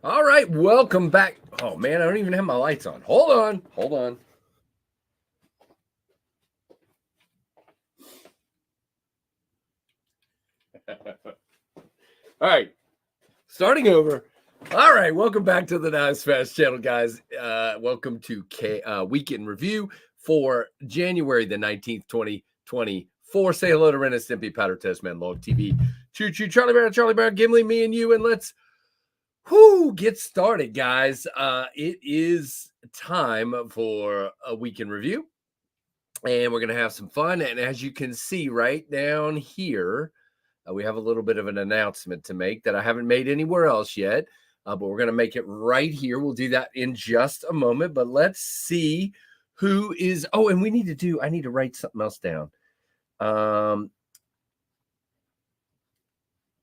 All right, welcome back. Oh man, I don't even have my lights on. Hold on. All right, starting over. All right, welcome back to the Knives Fast channel, guys. Welcome to Weekend Review for January the 19th, 2024. Say hello to Ren and Stimpy, Powder Test Man, Log TV, Choo Choo, Charlie Brown, Gimli, me and you, and let's get started, guys. It is time for a Weekend Review, and we're going to have some fun. And as you can see right down here, we have a little bit of an announcement to make that I haven't made anywhere else yet, but we're going to make it right here. We'll do that in just a moment, but let's see who is. Oh, and I need to write something else down.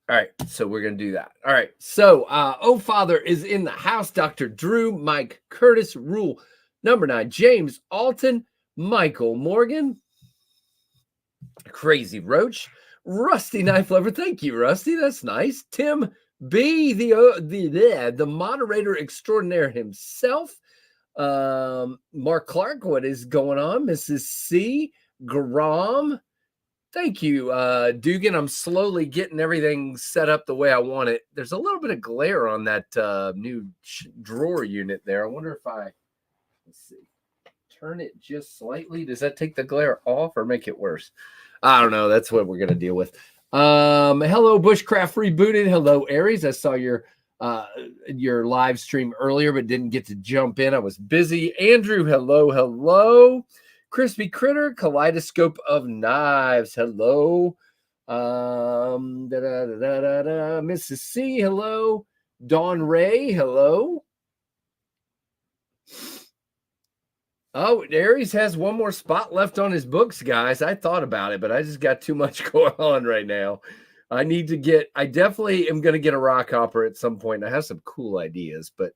All right, so we're going to do that. All right, so Oh Father is in the house. Dr. Drew, Mike Curtis, Rule number 9, James Alton, Michael Morgan, Crazy Roach, Rusty Knife Lover. Thank you, Rusty. That's nice. Tim B, the moderator extraordinaire himself. Mark Clark, what is going on? Mrs. C, Grom. Thank you, Dugan. I'm slowly getting everything set up the way I want it. There's a little bit of glare on that new drawer unit there. I wonder if let's see, turn it just slightly. Does that take the glare off or make it worse? I don't know. That's what we're going to deal with. Hello, Bushcraft Rebooted. Hello, Aries. I saw your live stream earlier, but didn't get to jump in. I was busy. Andrew, hello. Crispy Critter, Kaleidoscope of Knives. Hello. Mrs. C, hello. Dawn Ray, hello. Oh, Aries has one more spot left on his books, guys. I thought about it, but I just got too much going on right now. I definitely am going to get a rock hopper at some point. I have some cool ideas, but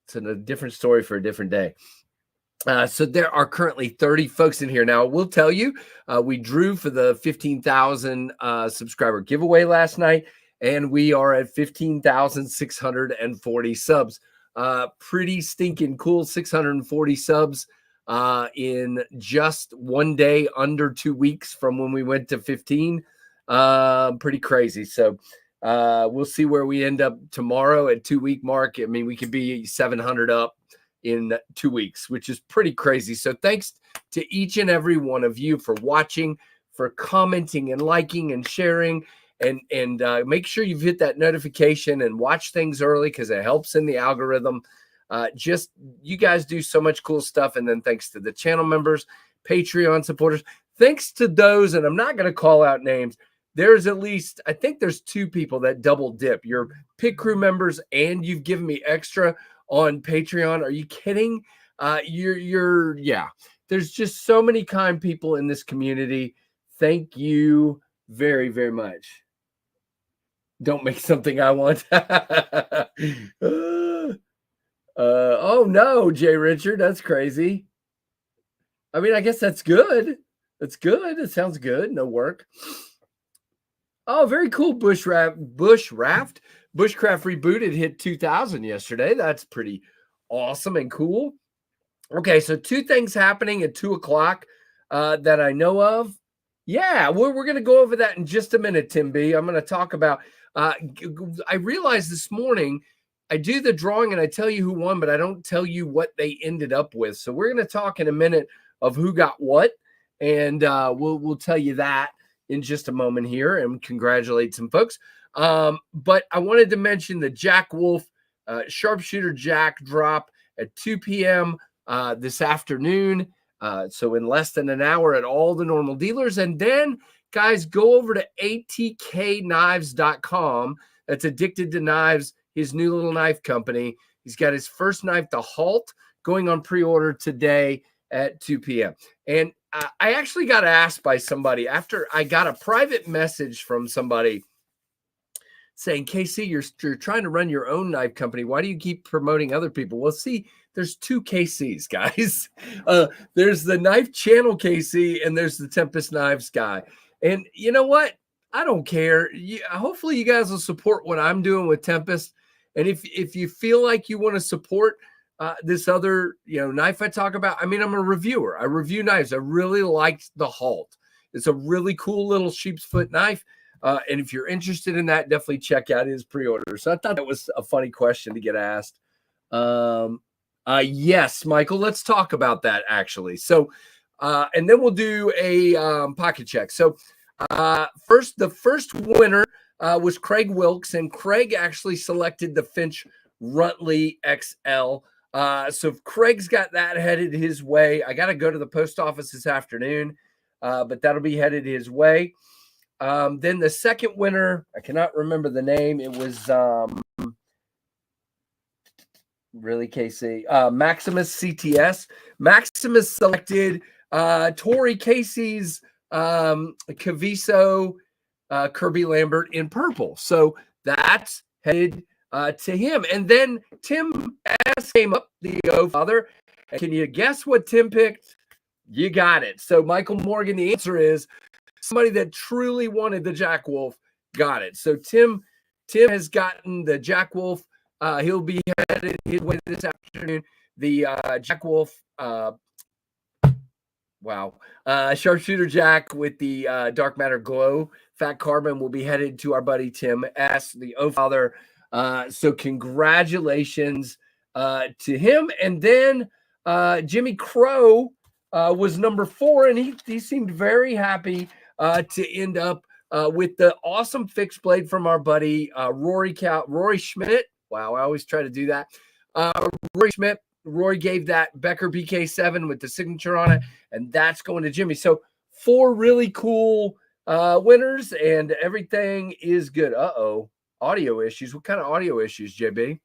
it's a different story for a different day. So there are currently 30 folks in here. Now, we'll tell you, we drew for the 15,000 subscriber giveaway last night, and we are at 15,640 subs. Pretty stinking cool, 640 subs in just one day, under 2 weeks from when we went to 15. Pretty crazy. So we'll see where we end up tomorrow at 2-week mark. I mean, we could be 700 up in 2 weeks, which is pretty crazy. So thanks to each and every one of you for watching, for commenting and liking and sharing, and make sure you've hit that notification and watch things early because it helps in the algorithm. Just you guys do so much cool stuff. And then thanks to the channel members, Patreon supporters, thanks to those, and I'm not going to call out names. There's at least, I think there's 2 people that double dip. You're pit crew members and you've given me extra on Patreon. Are you kidding? Yeah. There's just so many kind people in this community. Thank you very, very much. Don't make something I want. Oh no, Jay Richard, that's crazy. I mean, I guess that's good. That's good. It sounds good. No work. Oh, very cool. Bushcraft Rebooted hit 2,000 yesterday. That's pretty awesome and cool. Okay, so 2 things happening at 2 o'clock that I know of. Yeah, we're going to go over that in just a minute, Tim B. I'm going to talk about, I realized this morning, I do the drawing and I tell you who won, but I don't tell you what they ended up with. So we're going to talk in a minute of who got what, and we'll tell you that in just a moment here and congratulate some folks. But I wanted to mention the Jack Wolf Sharpshooter Jack drop at 2 p.m. This afternoon. So in less than an hour at all the normal dealers. And then, guys, go over to atknives.com. That's Addicted to Knives, his new little knife company. He's got his first knife, the Halt, going on pre-order today at 2 p.m. And I actually got asked by somebody after I got a private message from somebody saying, KC, you're trying to run your own knife company. Why do you keep promoting other people? Well, see, there's 2 KCs, guys. There's the Knife Channel KC and there's the Tempest Knives guy. And you know what? I don't care. Hopefully you guys will support what I'm doing with Tempest. And if you feel like you want to support this other knife I talk about, I mean, I'm a reviewer. I review knives. I really liked the Halt. It's a really cool little sheep's foot knife. And if you're interested in that, definitely check out his pre-order. So I thought that was a funny question to get asked. Yes, Michael, let's talk about that actually. So, and then we'll do a pocket check. So the first winner was Craig Wilkes, and Craig actually selected the Finch Runtley XL. So Craig's got that headed his way. I got to go to the post office this afternoon, but that'll be headed his way. Then the second winner, I cannot remember the name. It was really Casey, Maximus CTS. Maximus selected Tori Casey's Caviso Kirby Lambert in purple. So that's headed to him. And then Tim S came up, the father. Can you guess what Tim picked? You got it. So Michael Morgan, the answer is somebody that truly wanted the Jack Wolf got it. So Tim has gotten the Jack Wolf. He'll be headed his way this afternoon. The Jack Wolf, sharpshooter Jack with the dark matter glow fat carbon will be headed to our buddy Tim S, the father. So congratulations to him. And then Jimmy Crow was number 4, and he seemed very happy to end up with the awesome fixed blade from our buddy Rory Schmidt. Wow, I always try to do that. Rory Schmidt. Rory gave that Becker BK7 with the signature on it, and that's going to Jimmy. So 4 really cool winners, and everything is good. Audio issues. What kind of audio issues, JB?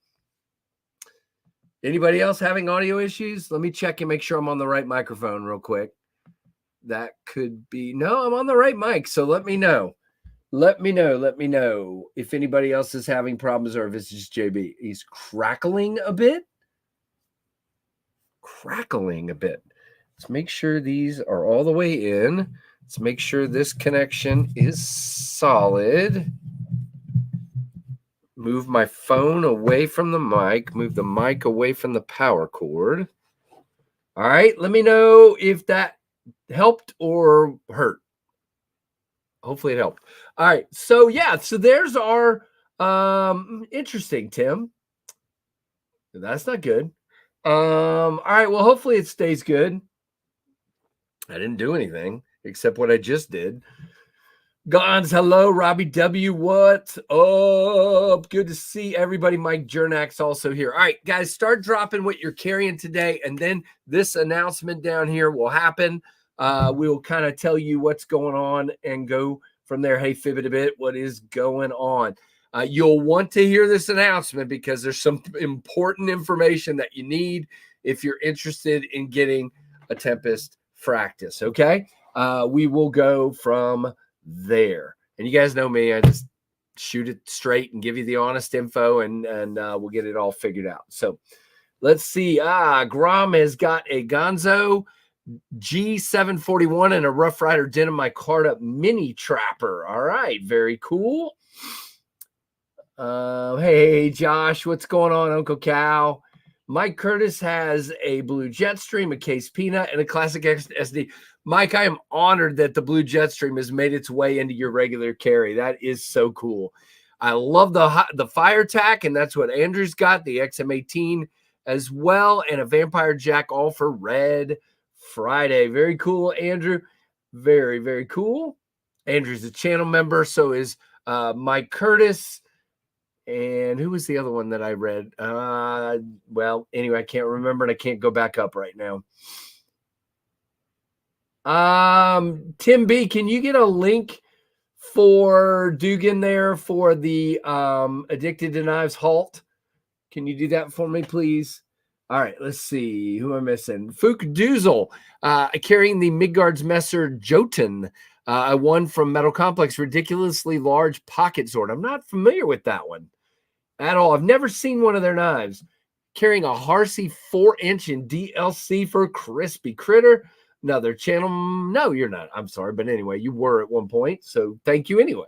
Anybody else having audio issues? Let me check and make sure I'm on the right microphone real quick. That could be, no, I'm on the right mic. So let me know. Let me know if anybody else is having problems or if it's just JB. He's crackling a bit. Let's make sure these are all the way in. Let's make sure this connection is solid. Move my phone away from the mic. Move the mic away from the power cord. All right. Let me know if that helped or hurt. Hopefully it helped. All right. So yeah. So there's our interesting, Tim. That's not good. All right. Well, hopefully it stays good. I didn't do anything except what I just did. Gons, hello, Robbie W. What up? Good to see everybody. Mike Jernak's also here. All right, guys, start dropping what you're carrying today, and then this announcement down here will happen. We'll kind of tell you what's going on and go from there. Hey, Fibbit a bit, what is going on? You'll want to hear this announcement because there's some important information that you need if you're interested in getting a Tempest Fractus, okay? We will go from there. And you guys know me, I just shoot it straight and give you the honest info, and we'll get it all figured out. So let's see. Grom has got a Gonzo G741 and a Rough Rider Denim Micarta Mini Trapper. All right, very cool. Hey, Josh, what's going on, Uncle Cal? Mike Curtis has a blue Jetstream, a Case Peanut, and a Classic SD. Mike, I am honored that the blue Jetstream has made its way into your regular carry. That is so cool. I love the Fire Tack, and that's what Andrew's got, the XM18 as well, and a Vampire Jack, all for Red Friday. Very cool, Andrew. Very, very cool. Andrew's a channel member, so is Mike Curtis. And who was the other one that I read? Well, anyway, I can't remember, and I can't go back up right now. Tim B, can you get a link for Dugan there for the Addicted to Knives Halt? Can you do that for me, please? All right, let's see. Who am I missing? Fook Doozle, carrying the Midgard's Messer Jotun. I won from Metal Complex, ridiculously large pocket sword. I'm not familiar with that one at all. I've never seen one of their knives. Carrying a Harsey 4-inch in DLC for Crispy Critter. Another channel. No, you're not. I'm sorry. But anyway, you were at one point. So thank you anyway.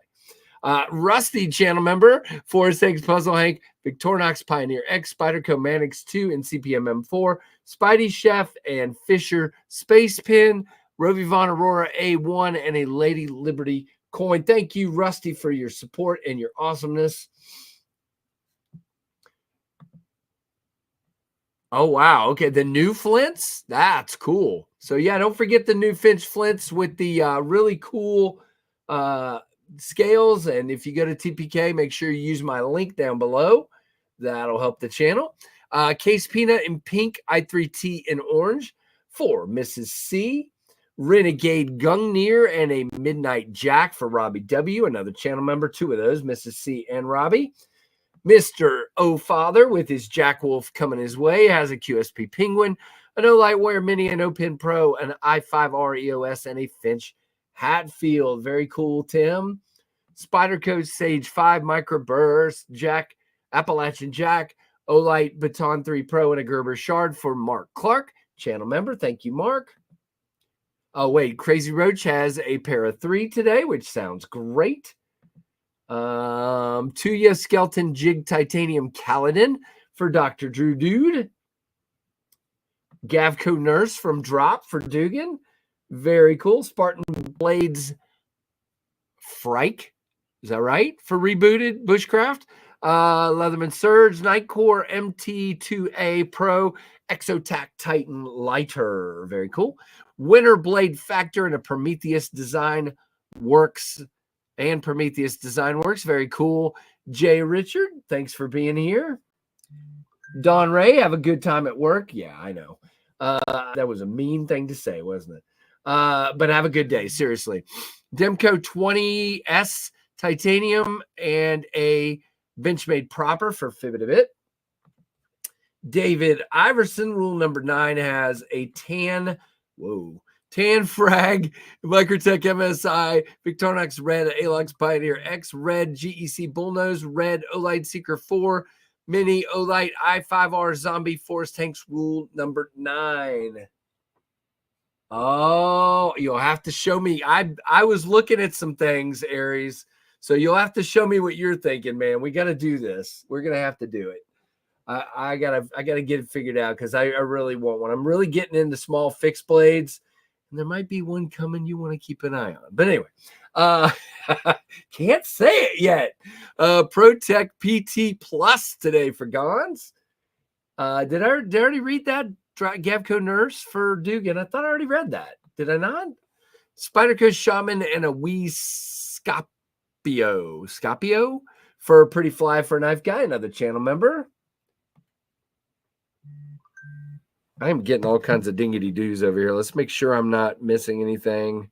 Rusty, channel member, Forest Eggs Puzzle Hank, Victorinox Pioneer X, Spyderco Mannix 2, and CPM M4, Spidey Chef, and Fisher Space Pin, Rovi Von Aurora A1, and a Lady Liberty coin. Thank you, Rusty, for your support and your awesomeness. Oh, wow. Okay, the new Flints? That's cool. So, yeah, don't forget the new Finch Flints with the really cool scales. And if you go to TPK, make sure you use my link down below. That'll help the channel. Case Peanut in pink, I3T in orange for Mrs. C. Renegade Gungnir and a Midnight Jack for Robbie W. Another channel member, 2 of those, Mrs. C and Robbie. Mr. O-Father with his Jack Wolf coming his way has a QSP Penguin, an O-Lightwear Mini, an O-Pin Pro, an i5R EOS, and a Finch Hatfield. Very cool, Tim. Spyderco Sage 5 Microburst, Jack, Appalachian Jack, O-Light Baton 3 Pro, and a Gerber Shard for Mark Clark, channel member. Thank you, Mark. Oh, wait, Crazy Roach has a pair of 3 today, which sounds great. Tuya Skeleton Jig Titanium Caledon for Dr. Drew Dude. Gavco Nurse from Drop for Dugan. Very cool. Spartan Blades Frike. Is that right? For Rebooted Bushcraft. Leatherman Surge, Nightcore MT2A Pro, Exotac Titan Lighter. Very cool. Winter Blade Factor and a Prometheus Design Works. And Prometheus Design Works. Very cool. Jay Richard, thanks for being here. Don Ray, have a good time at work. Yeah, I know. That was a mean thing to say, wasn't it? But have a good day, seriously. Demco 20S Titanium and a Benchmade Proper for Fibbit a Bit. David Iverson, rule number 9, has a tan Frag, Microtech MSI, Victorinox Red, Alox Pioneer X, Red GEC Bullnose, Red Olight Seeker 4, Mini Olight i5R Zombie Force Tanks, rule number 9. Oh, you'll have to show me. I was looking at some things, Aries. So you'll have to show me what you're thinking, man. We got to do this. We're gonna have to do it. I gotta get it figured out because I really want one. I'm really getting into small fixed blades. There might be one coming you want to keep an eye on. But anyway, can't say it yet. ProTech PT Plus today for Gons. Did I already read that? Gavco Nurse for Dugan. I thought I already read that. Did I not? Spyderco Shaman and a wee Scapio for Pretty Fly for Knife Guy, another channel member. I'm getting all kinds of dingity doos over here. Let's make sure I'm not missing anything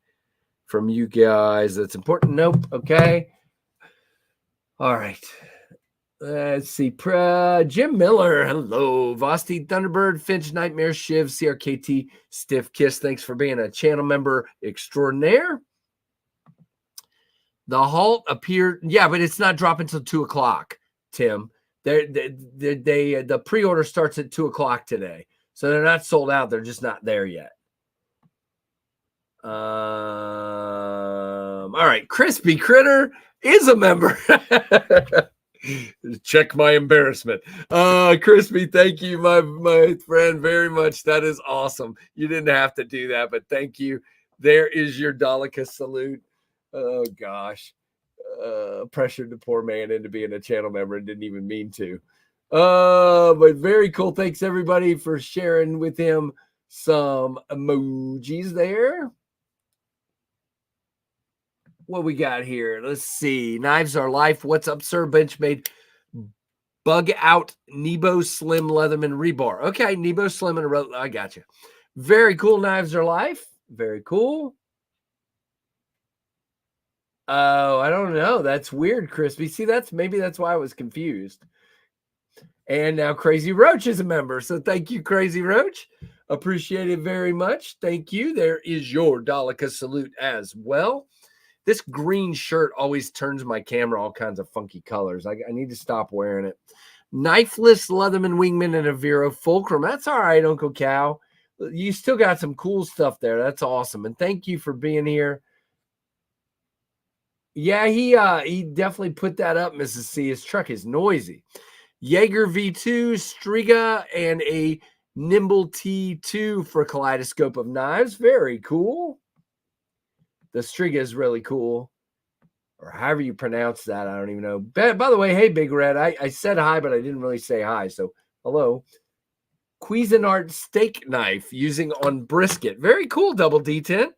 from you guys that's important. Nope. Okay. All right. Let's see. Jim Miller. Hello. Vosti Thunderbird, Finch Nightmare, Shiv, CRKT, Stiff Kiss. Thanks for being a channel member extraordinaire. The halt appeared. Yeah, but it's not dropping until 2 o'clock, Tim. The pre-order starts at 2 o'clock today. So they're not sold out. They're just not there yet. All right. Crispy Critter is a member. Check my embarrassment. Crispy, thank you, my friend, very much. That is awesome. You didn't have to do that, but thank you. There is your Dalika salute. Oh, gosh. Pressured the poor man into being a channel member and didn't even mean to. But very cool. Thanks everybody for sharing with him some emojis there. What we got here? Let's see. Knives Are Life. What's up, sir? Benchmade Bug Out Nebo Slim Leatherman Rebar. Okay, Nebo Slim and I got you. Very cool. Knives Are Life. Very cool. Oh, I don't know. That's weird, Crispy. See, maybe that's why I was confused. And now Crazy Roach is a member. So thank you, Crazy Roach. Appreciate it very much. Thank you. There is your Dalika salute as well. This green shirt always turns my camera all kinds of funky colors. I need to stop wearing it. Knifeless Leatherman Wingman and a Vero Fulcrum. That's all right, Uncle Cal. You still got some cool stuff there. That's awesome. And thank you for being here. Yeah, he definitely put that up, Mrs. C. His truck is noisy. Jaeger V2, Striga, and a Nimble T2 for Kaleidoscope of Knives. Very cool. The Striga is really cool. Or however you pronounce that, I don't even know. By the way, hey, Big Red, I said hi, but I didn't really say hi. So, hello. Cuisinart steak knife using on brisket. Very cool, Double D10.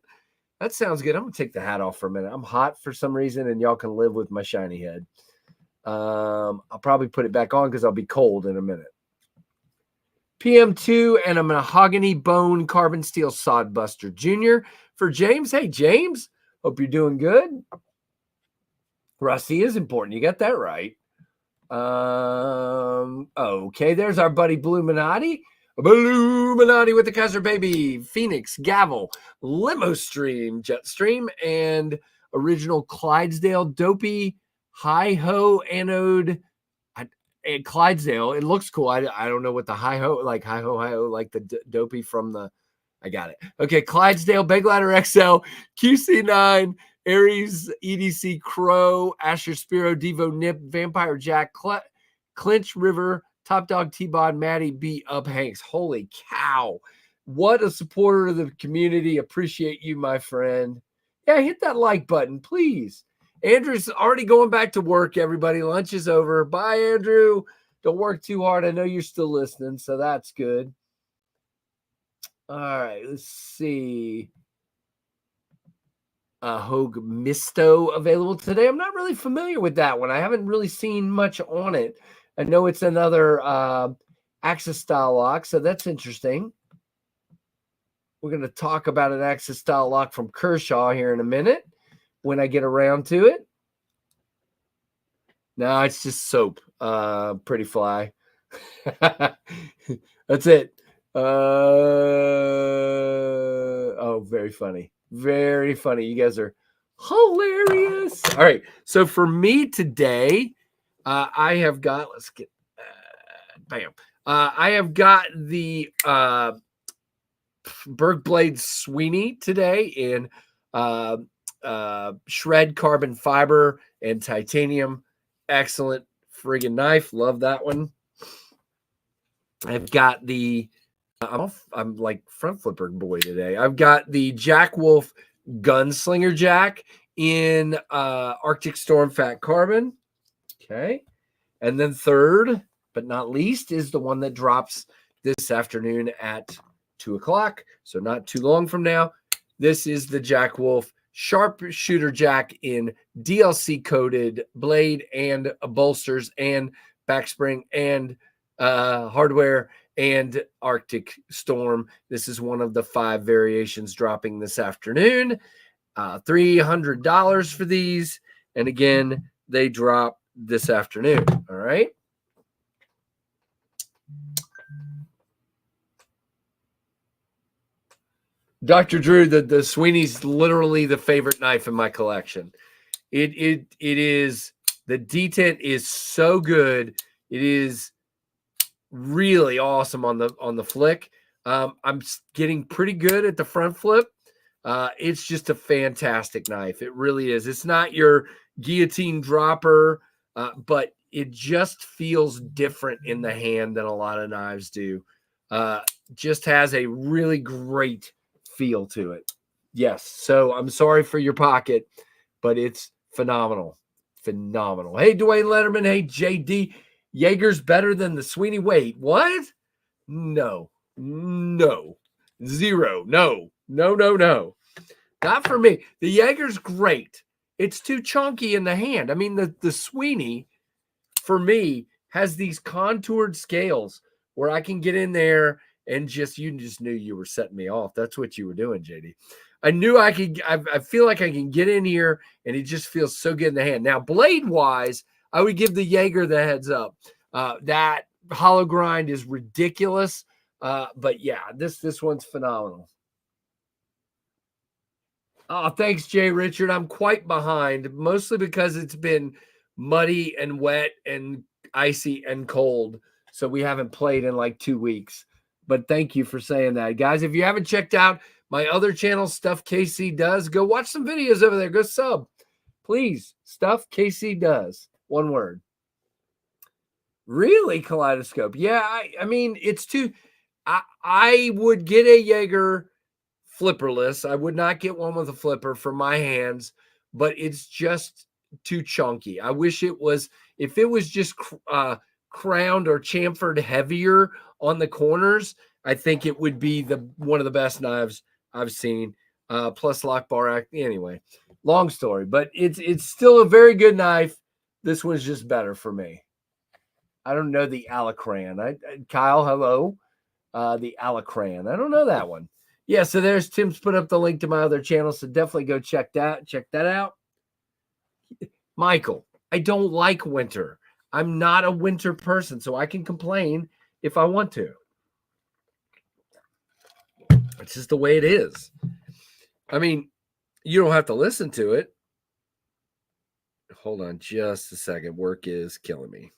That sounds good. I'm going to take the hat off for a minute. I'm hot for some reason, and y'all can live with my shiny head. I'll probably put it back on because I'll be cold in a minute. PM2 and a mahogany bone carbon steel sodbuster Jr. for James. Hey, James. Hope you're doing good. Rusty is important. You got that right. Okay, there's our buddy Bluminati. Bluminati with the Kaiser Baby, Phoenix, Gavel, Limo Stream, Jetstream, and original Clydesdale Dopey Hi-Ho Anode. And Clydesdale, it looks cool. I don't know what the Hi-Ho, like Hi-Ho, like the Dopey from the, I got it. Okay, Clydesdale, Big Ladder XL, QC9, Aries, EDC Crow, Asher Spiro, Devo Nip, Vampire Jack, Clinch River, Top Dog T-Bod, Maddie B, Up Hanks. Holy cow. What a supporter of the community. Appreciate you, my friend. Yeah, hit that like button, please. Andrew's already going back to work, everybody. Lunch is over. Bye, Andrew. Don't work too hard. I know you're still listening, so that's good. All right, let's see. Hogue Misto available today. I'm not really familiar with that one. I haven't really seen much on it. I know it's another Axis style lock, so that's interesting. We're going to talk about an Axis style lock from Kershaw here in a minute when I get around to it. No, it's just soap. Pretty fly. That's it. Oh, very funny. Very funny. You guys are hilarious. All right. So for me today, I have got, let's get, bam. I have got the Berg Blade Sweeney today in shred carbon fiber and titanium. Excellent friggin' knife. Love that one. I've got the, I'm like front flipper boy today. I've got the Jack Wolf Gunslinger Jack in Arctic Storm Fat Carbon. Okay. And then third, but not least, is the one that drops this afternoon at 2 o'clock. So not too long from now. This is the Jack Wolf Sharpshooter Jack in DLC coated blade and bolsters and backspring and hardware and Arctic Storm. This is one of the 5 variations dropping this afternoon. $300 for these. And again, they drop this afternoon. All right. Dr. Drew, the Sweeney's literally the favorite knife in my collection. It is, the detent is so good. It is really awesome on the flick. I'm getting pretty good at the front flip. It's just a fantastic knife. It really is. It's not your guillotine dropper, but it just feels different in the hand than a lot of knives do. Just has a really great feel to it. Yes. So I'm sorry for your pocket, but it's phenomenal. Phenomenal. Hey, Dwayne Letterman. Hey, JD. Jaeger's better than the Sweeney. Wait, what? No. Zero. No. Not for me. The Jaeger's great. It's too chunky in the hand. I mean, the Sweeney, for me, has these contoured scales where I can get in there and you just knew you were setting me off. That's what you were doing, JD. I knew I could. I feel like I can get in here, and it just feels so good in the hand. Now, blade-wise, I would give the Jaeger the heads up. That hollow grind is ridiculous. But yeah, this one's phenomenal. Oh, thanks, Jay Richard. I'm quite behind, mostly because it's been muddy and wet and icy and cold. So we haven't played in like 2 weeks. But thank you for saying that. Guys, if you haven't checked out my other channel, Stuff KC Does, go watch some videos over there. Go sub. Please, stuff KC does. One word. Really, Kaleidoscope? Yeah, I mean, it's too. I would get a Jaeger flipperless. I would not get one with a flipper for my hands, but it's just too chunky. I wish it was, if it was just crowned or chamfered heavier on the corners, I think it would be one of the best knives I've seen. Plus lock bar act. Anyway, long story, but it's still a very good knife. This one's just better for me. I don't know the Alacran. Kyle, hello. The Alacran. I don't know that one. Yeah, so there's Tim's put up the link to my other channel, so definitely go check that out. Michael, I don't like winter. I'm not a winter person, so I can complain if I want to. It's just the way it is. I mean, you don't have to listen to it. Hold on just a second. Work is killing me.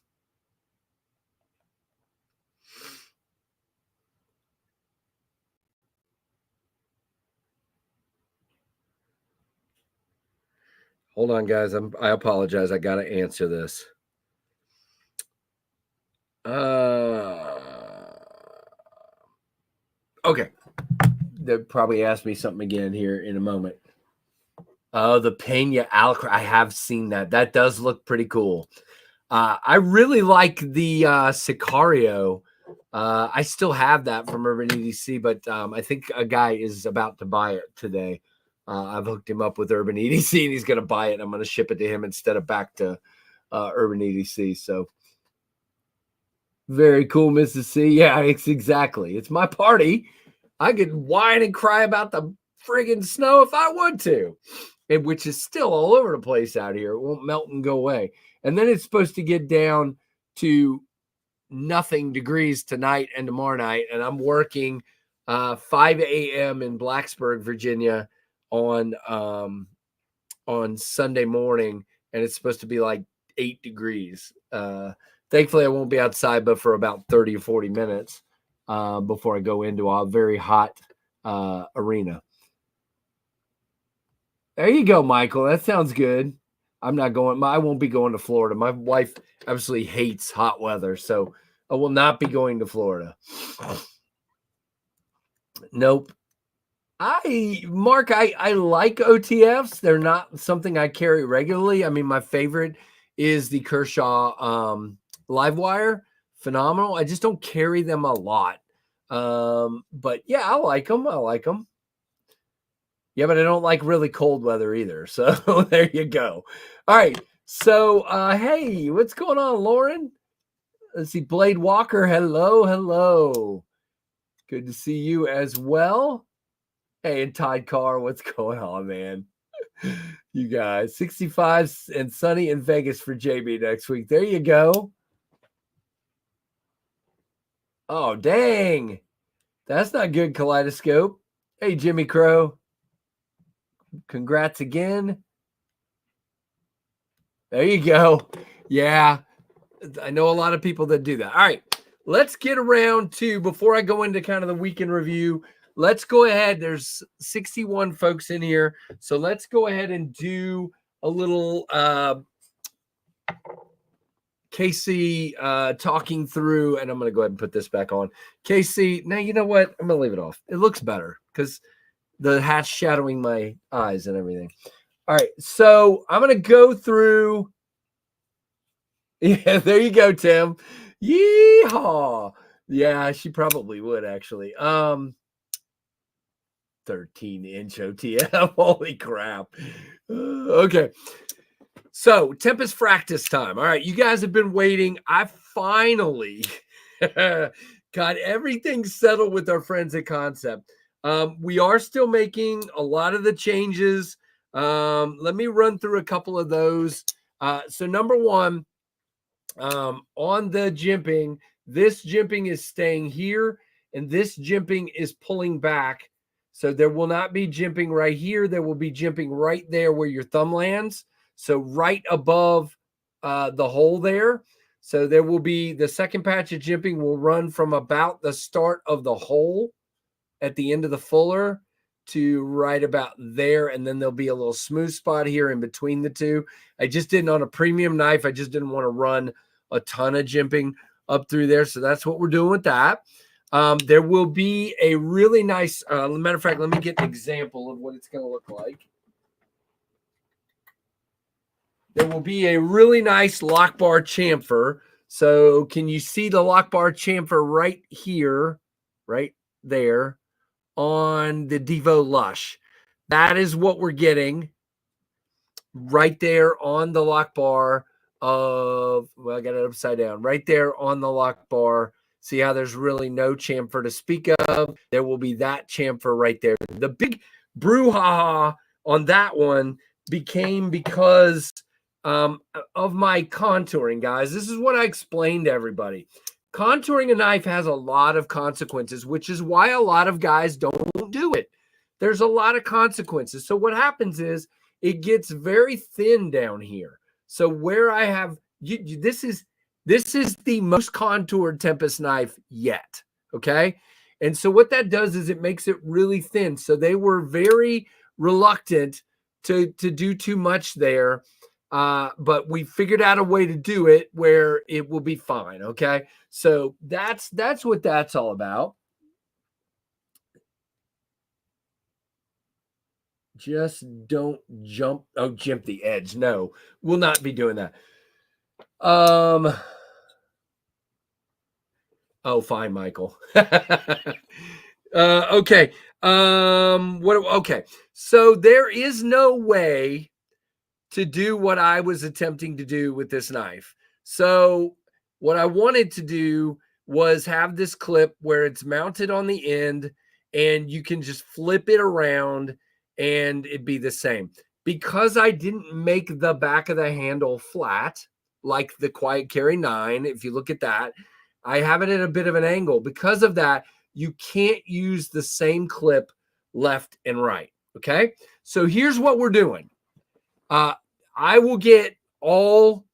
Hold on, guys. I apologize. I got to answer this. Okay. They'll probably ask me something again here in a moment. Oh, the Pena Alacran. I have seen that. That does look pretty cool. I really like the Sicario. I still have that from Urban EDC, but I think a guy is about to buy it today. I've hooked him up with Urban EDC, and he's going to buy it. I'm going to ship it to him instead of back to Urban EDC. So very cool, Mrs. C. Yeah, it's my party. I could whine and cry about the friggin' snow if I want to, and which is still all over the place out here. It won't melt and go away. And then it's supposed to get down to nothing degrees tonight and tomorrow night. And I'm working 5 a.m. in Blacksburg, Virginia on Sunday morning, and it's supposed to be like 8 degrees. Thankfully, I won't be outside but for about 30 or 40 minutes before I go into a very hot arena. There you go, Michael. That sounds good. I won't be going to Florida. My wife absolutely hates hot weather, so I will not be going to Florida. Nope. Mark, I like OTFs. They're not something I carry regularly. I mean, my favorite is the Kershaw Livewire. Phenomenal. I just don't carry them a lot. But yeah, I like them. Yeah, but I don't like really cold weather either. So there you go. All right. So, hey, what's going on, Lauren? Let's see. Blade Walker. Hello. Good to see you as well. Hey, and Tide Car, what's going on, man? You guys, 65 and sunny in Vegas for JB next week. There you go. Oh, dang. That's not good, Kaleidoscope. Hey, Jimmy Crow. Congrats again. There you go. Yeah, I know a lot of people that do that. All right, let's get around to, before I go into kind of the weekend review, let's go ahead. There's 61 folks in here, so let's go ahead and do a little KC talking through, and I'm going to go ahead and put this back on. KC, now you know what? I'm going to leave it off. It looks better because the hat's shadowing my eyes and everything. All right, so I'm going to go through. Yeah, there you go, Tim. Yeehaw. Yeah, she probably would actually. 13-inch OTF. Holy crap. Okay. So, Tempest Fractus time. All right, you guys have been waiting. I finally got everything settled with our friends at Concept. We are still making a lot of the changes. Let me run through a couple of those. So number one, on the jimping, this jimping is staying here, and this jimping is pulling back. So there will not be jimping right here. There will be jimping right there where your thumb lands. So right above the hole there. So there will be, the second patch of jimping will run from about the start of the hole at the end of the fuller to right about there, and then there'll be a little smooth spot here in between the two. I just didn't on a premium knife. I just didn't want to run a ton of jimping up through there. So that's what we're doing with that. There will be a really nice, matter of fact, let me get an example of what it's going to look like. There will be a really nice lock bar chamfer. So can you see the lock bar chamfer right here, right there on the Devo Lush? That is what we're getting right there on the lock bar of, well, I got it upside down, right there on the lock bar. See how there's really no chamfer to speak of? There will be that chamfer right there. The big brouhaha on that one became because of my contouring, guys. This is what I explained to everybody. Contouring a knife has a lot of consequences, which is why a lot of guys don't do it. There's a lot of consequences. So what happens is it gets very thin down here. So where I have this is the most contoured Tempest knife yet. Okay. And so what that does is it makes it really thin. So they were very reluctant to do too much there. But we figured out a way to do it where it will be fine. Okay. So that's what that's all about. Just don't jump. Oh, jimp the edge. No, we'll not be doing that. Oh, fine, Michael. Okay. Okay. So there is no way to do what I was attempting to do with this knife. So what I wanted to do was have this clip where it's mounted on the end and you can just flip it around and it'd be the same. Because I didn't make the back of the handle flat like the Quiet Carry 9, if you look at that, I have it at a bit of an angle. Because of that, you can't use the same clip left and right. Okay. So here's what we're doing. I will get all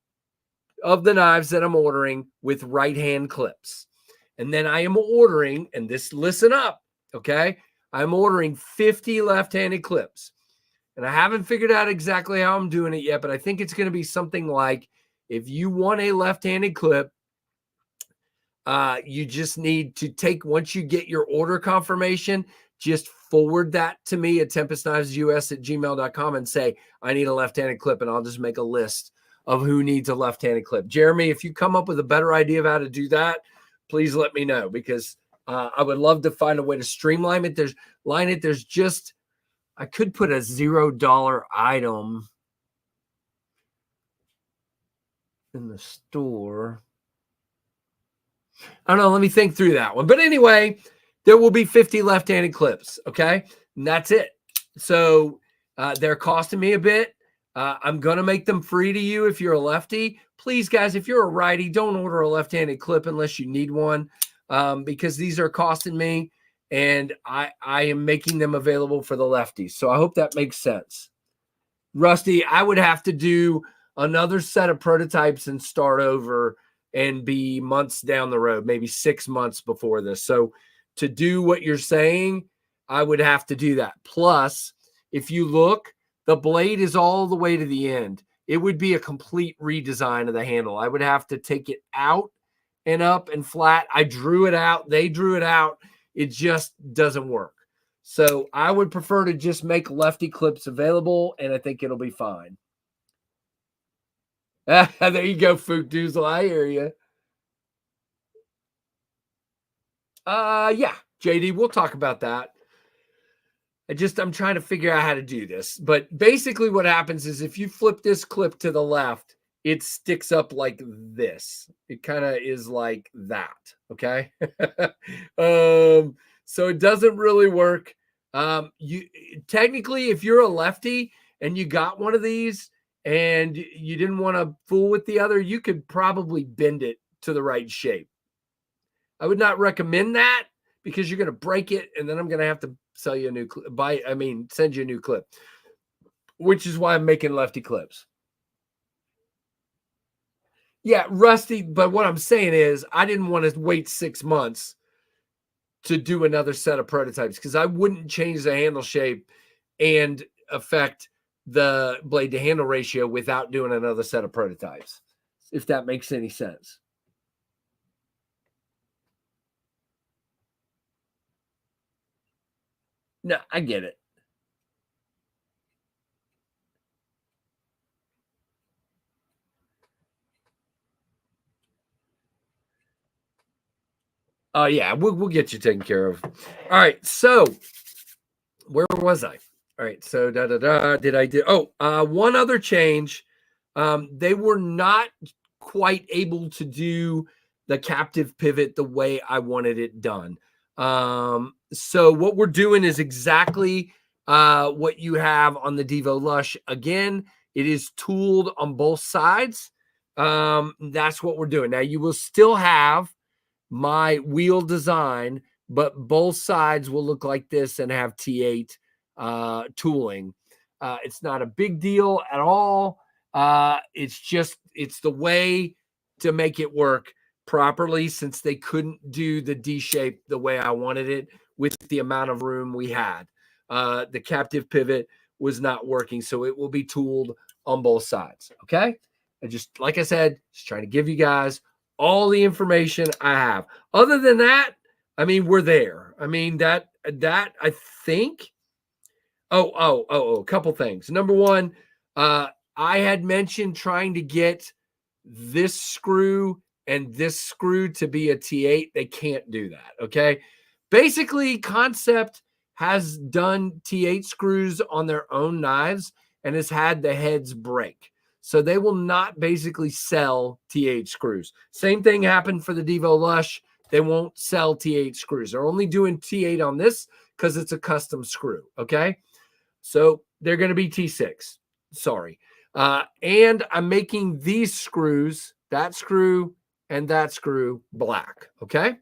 of the knives that I'm ordering with right-hand clips. And then I am ordering, and this, listen up, okay? I'm ordering 50 left-handed clips. And I haven't figured out exactly how I'm doing it yet, but I think it's going to be something like, if you want a left-handed clip, you just need to take, once you get your order confirmation, just forward that to me at tempestknivesus@gmail.com and say, I need a left-handed clip, and I'll just make a list of who needs a left-handed clip. Jeremy, if you come up with a better idea of how to do that, please let me know, because I would love to find a way to streamline it. There's just, I could put a $0 item in the store. I don't know. Let me think through that one. But anyway, there will be 50 left-handed clips. Okay. And that's it. So they're costing me a bit. I'm going to make them free to you if you're a lefty. Please, guys, if you're a righty, don't order a left-handed clip unless you need one, because these are costing me, and I am making them available for the lefties. So I hope that makes sense. Rusty, I would have to do another set of prototypes and start over and be months down the road, maybe 6 months before this. So to do what you're saying, I would have to do that. Plus, if you look, the blade is all the way to the end. It would be a complete redesign of the handle. I would have to take it out and up and flat. I drew it out. They drew it out. It just doesn't work. So I would prefer to just make lefty clips available, and I think it'll be fine. There you go, Fook Doozle. I hear you. Yeah, JD, we'll talk about that. I'm trying to figure out how to do this. But basically what happens is if you flip this clip to the left, it sticks up like this. It kind of is like that. Okay. So it doesn't really work. You technically, if you're a lefty and you got one of these and you didn't want to fool with the other, you could probably bend it to the right shape. I would not recommend that, because you're going to break it, and then I'm going to have to sell you a new clip. Send you a new clip, which is why I'm making lefty clips. Yeah, Rusty, but what I'm saying is I didn't want to wait 6 months to do another set of prototypes, because I wouldn't change the handle shape and affect the blade to handle ratio without doing another set of prototypes, if that makes any sense. No, I get it. Oh yeah, we'll get you taken care of. All right, so where was I? All right, so did I do? Oh, one other change. They were not quite able to do the captive pivot the way I wanted it done. So what we're doing is exactly what you have on the Devo Lush. Again, it is tooled on both sides. That's what we're doing. Now you will still have my wheel design, but both sides will look like this and have T8 tooling. It's not a big deal at all. It's the way to make it work properly, since they couldn't do the D shape the way I wanted it with the amount of room we had. The captive pivot was not working, so it will be tooled on both sides. Okay. Like I said, just trying to give you guys all the information I have. Other than that, I mean, we're there. I mean, that I think. A couple things. Number one, I had mentioned trying to get this screw and this screw to be a T8. They can't do that. Okay. Basically, Concept has done T8 screws on their own knives and has had the heads break. So they will not basically sell T8 screws. Same thing happened for the Devo Lush. They won't sell T8 screws. They're only doing T8 on this because it's a custom screw. Okay. So they're going to be T6. Sorry. And I'm making these screws, that screw and that screw, black. Okay.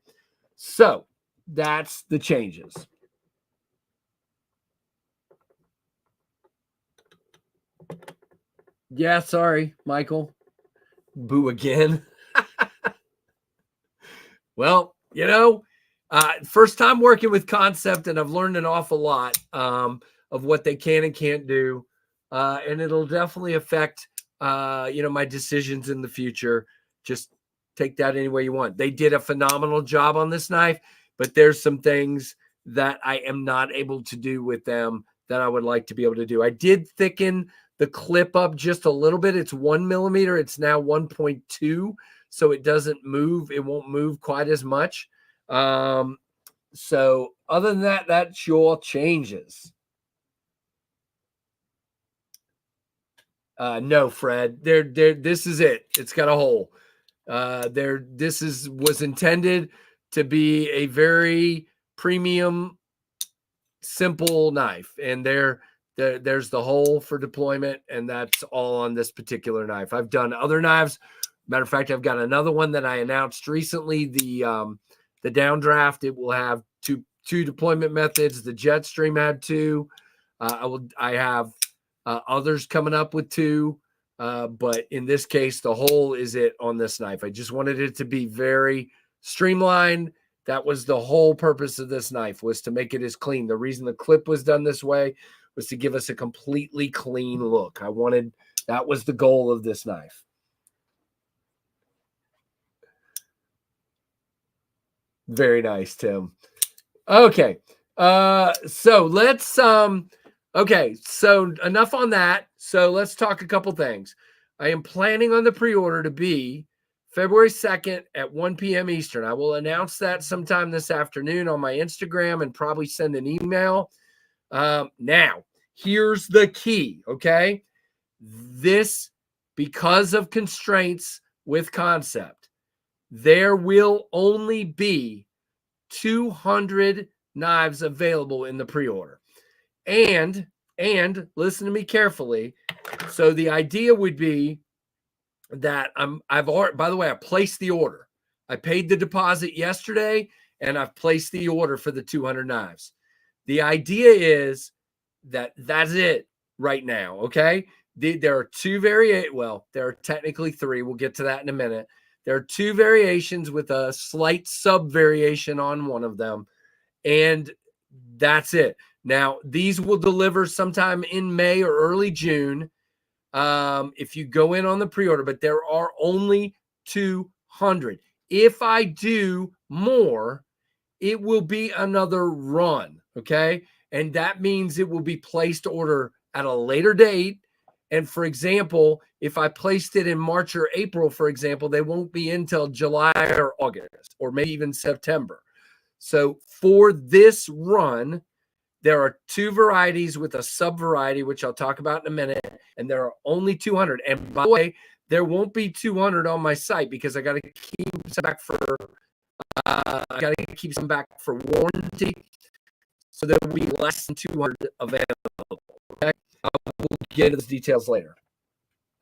So that's the changes. Yeah, sorry, Michael. Boo again. Well, first time working with Concept, and I've learned an awful lot of what they can and can't do. And it'll definitely affect, my decisions in the future. Just take that any way you want. They did a phenomenal job on this knife, but there's some things that I am not able to do with them that I would like to be able to do. I did thicken the clip up just a little bit. It's 1 millimeter. It's now 1.2. So it doesn't move. It won't move quite as much. So other than that, that's your changes. No, Fred. This is it. It's got a hole. Was intended to be a very premium, simple knife, and there's the hole for deployment, and that's all on this particular knife. I've done other knives. Matter of fact, I've got another one that I announced recently. The downdraft. It will have two deployment methods. The Jetstream had two. I have others coming up with two. But in this case, the hole is it on this knife. I just wanted it to be very streamlined. That was the whole purpose of this knife, was to make it as clean. The reason the clip was done this way was to give us a completely clean look. That was the goal of this knife. Very nice, Tim. Okay. So let's okay, so enough on that. So let's talk a couple things. I am planning on the pre-order to be February 2nd at 1 p.m. Eastern. I will announce that sometime this afternoon on my Instagram and probably send an email. Now, here's the key, okay? This, because of constraints with Concept, there will only be 200 knives available in the pre-order. And listen to me carefully. So the idea would be that I've already, by the way, I placed the order. I paid the deposit yesterday, and I've placed the order for the 200 knives. The idea is that that's it right now. Okay. There are there are technically three. We'll get to that in a minute. There are two variations with a slight sub variation on one of them. And that's it. Now, these will deliver sometime in May or early June if you go in on the pre-order, but there are only 200. If I do more, it will be another run, okay? And that means it will be placed order at a later date. And for example, if I placed it in March or April, for example, they won't be until July or August or maybe even September. So for this run, there are 2 varieties with a sub variety, which I'll talk about in a minute, and there are only 200. And by the way, there won't be 200 on my site because I got to keep some back for warranty. So there will be less than 200 available. Okay, we'll get into the details later.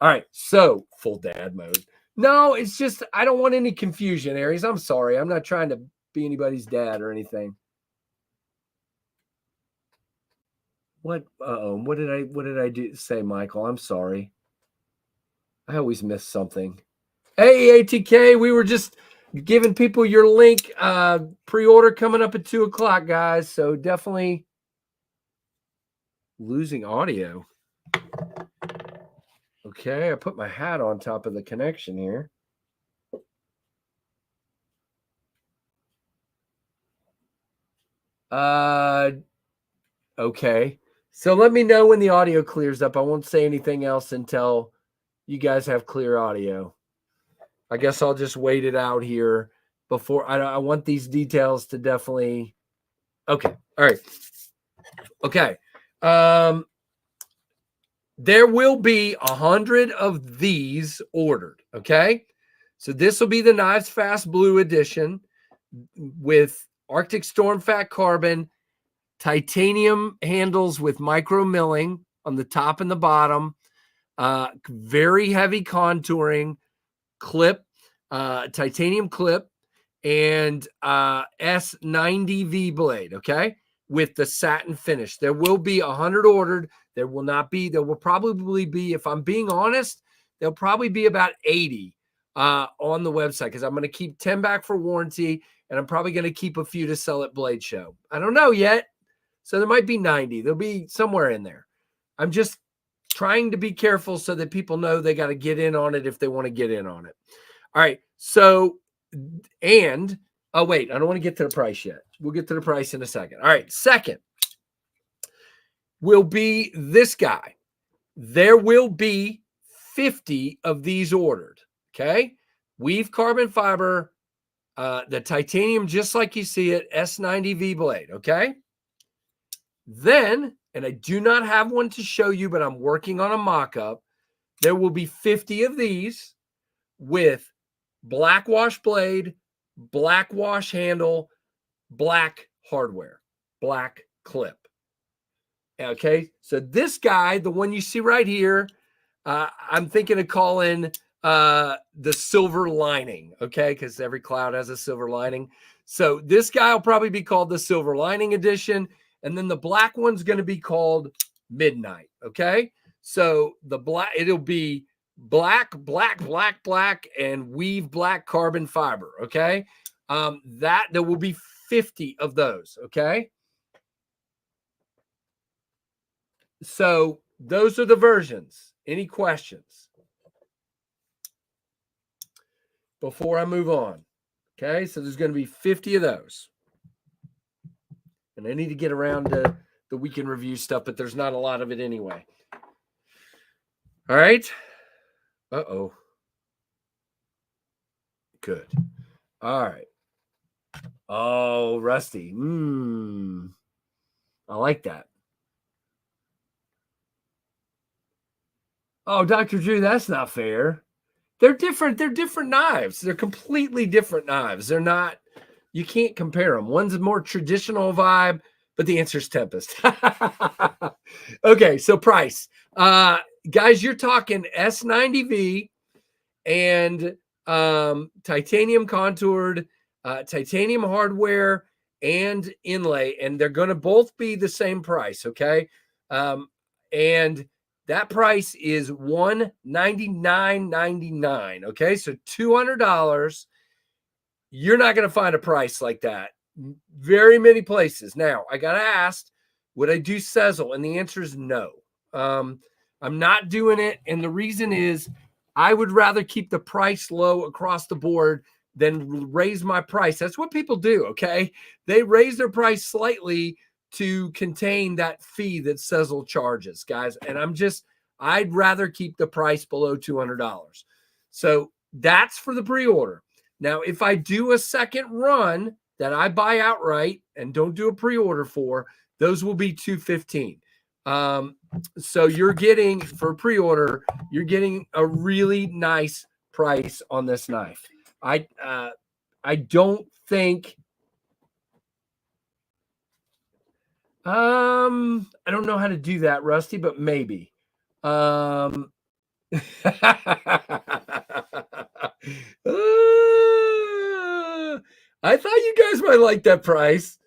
All right, so full dad mode. No, it's just I don't want any confusion, Aries. I'm sorry. I'm not trying to be anybody's dad or anything. What? What did I say, Michael? I'm sorry. I always miss something. Hey, ATK, we were just giving people your link. Pre-order coming up at 2:00, guys. So definitely losing audio. Okay, I put my hat on top of the connection here. Okay. So let me know when the audio clears up. I won't say anything else until you guys have clear audio. I guess I'll just wait it out here before I want these details to definitely. Okay. All right. Okay. There will be 100 of these ordered. Okay. So this will be the Knives Fast Blue edition with Arctic Storm Fat Carbon, titanium handles with micro milling on the top and the bottom, very heavy contouring, clip, titanium clip, and S90V blade, okay, with the satin finish. There will be 100 ordered. There will probably be, if I'm being honest, there'll probably be about 80 on the website because I'm going to keep 10 back for warranty, and I'm probably going to keep a few to sell at Blade Show. I don't know yet. So there might be 90. There'll be somewhere in there. I'm just trying to be careful so that people know they got to get in on it if they want to get in on it. All right. So, and, oh, wait, I don't want to get to the price yet. We'll get to the price in a second. All right. Second will be this guy. There will be 50 of these ordered. Okay. Weave carbon fiber, the titanium, just like you see it, S90V blade. Okay. Then, and I do not have one to show you, but I'm working on a mock-up. There will be 50 of these with black wash blade, black wash handle, black hardware, black clip. Okay, so this guy, the one you see right here, I'm thinking of calling the silver lining, okay, because every cloud has a silver lining. So this guy will probably be called the silver lining edition. And then the black one's going to be called Midnight. Okay. So the black, it'll be black, and weave black carbon fiber. Okay. There will be 50 of those. Okay. So those are the versions. Any questions before I move on? Okay. So there's going to be 50 of those. And I need to get around to the weekend review stuff, but there's not a lot of it anyway. All right. Uh-oh. Good. All right. Oh, Rusty. I like that. Oh, Dr. Drew, that's not fair. They're different. They're different knives. They're completely different knives. They're not, you can't compare them. One's a more traditional vibe, but the answer is Tempest. Okay, so price. Guys, you're talking S90V and titanium contoured, titanium hardware, and inlay, and they're going to both be the same price, okay? And that price is $199.99, okay? So $200. You're not going to find a price like that Very many places. Now, I got asked, would I do Sezzle? And the answer is no. I'm not doing it. And the reason is I would rather keep the price low across the board than raise my price. That's what people do, okay? They raise their price slightly to contain that fee that Sezzle charges, guys. And I'd rather keep the price below $200. So that's for the pre-order. Now, if I do a second run that I buy outright and don't do a pre-order for, those will be $215. So you're getting, for pre-order, you're getting a really nice price on this knife. I don't think I don't know how to do that, Rusty, but maybe. I thought you guys might like that price.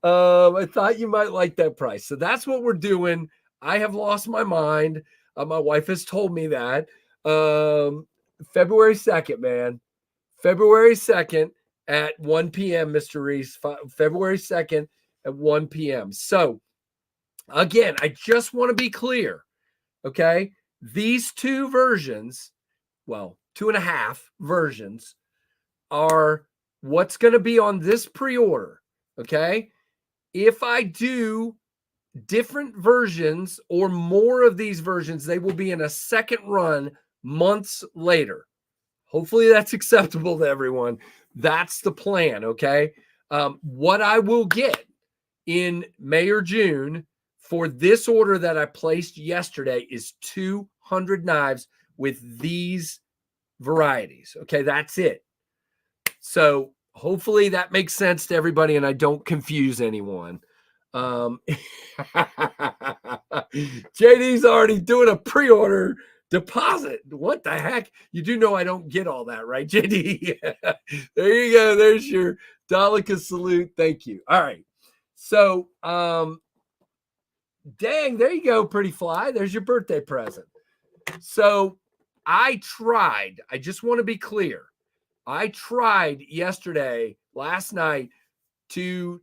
I thought you might like that price. So that's what we're doing. I have lost my mind. My wife has told me that. February 2nd, man. February 2nd at 1 p.m., Mr. Reese. February 2nd at 1 p.m. So, again, I just want to be clear, okay? These two versions, well, 2.5 versions, are what's going to be on this pre-order, okay? If I do different versions or more of these versions, they will be in a second run months later. Hopefully that's acceptable to everyone. That's the plan, okay? What I will get in May or June for this order that I placed yesterday is 200 knives with these varieties. Okay, that's it. So hopefully that makes sense to everybody and I don't confuse anyone. JD's already doing a pre-order deposit. What the heck? You do know I don't get all that, right, JD? There you go. There's your Dalika salute. Thank you. All right. So, dang, there you go, Pretty Fly. There's your birthday present. So I just want to be clear. I tried last night, to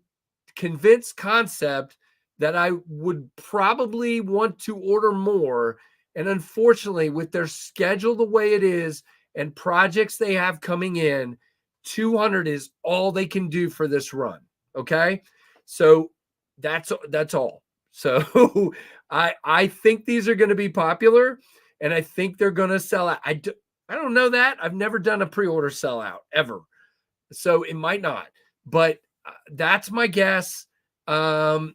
convince Concept that I would probably want to order more. And unfortunately, with their schedule the way it is and projects they have coming in, 200 is all they can do for this run. Okay. So that's all. So I think these are going to be popular and I think they're going to sell out. I don't know that. I've never done a pre-order sellout ever. So it might not, but that's my guess. I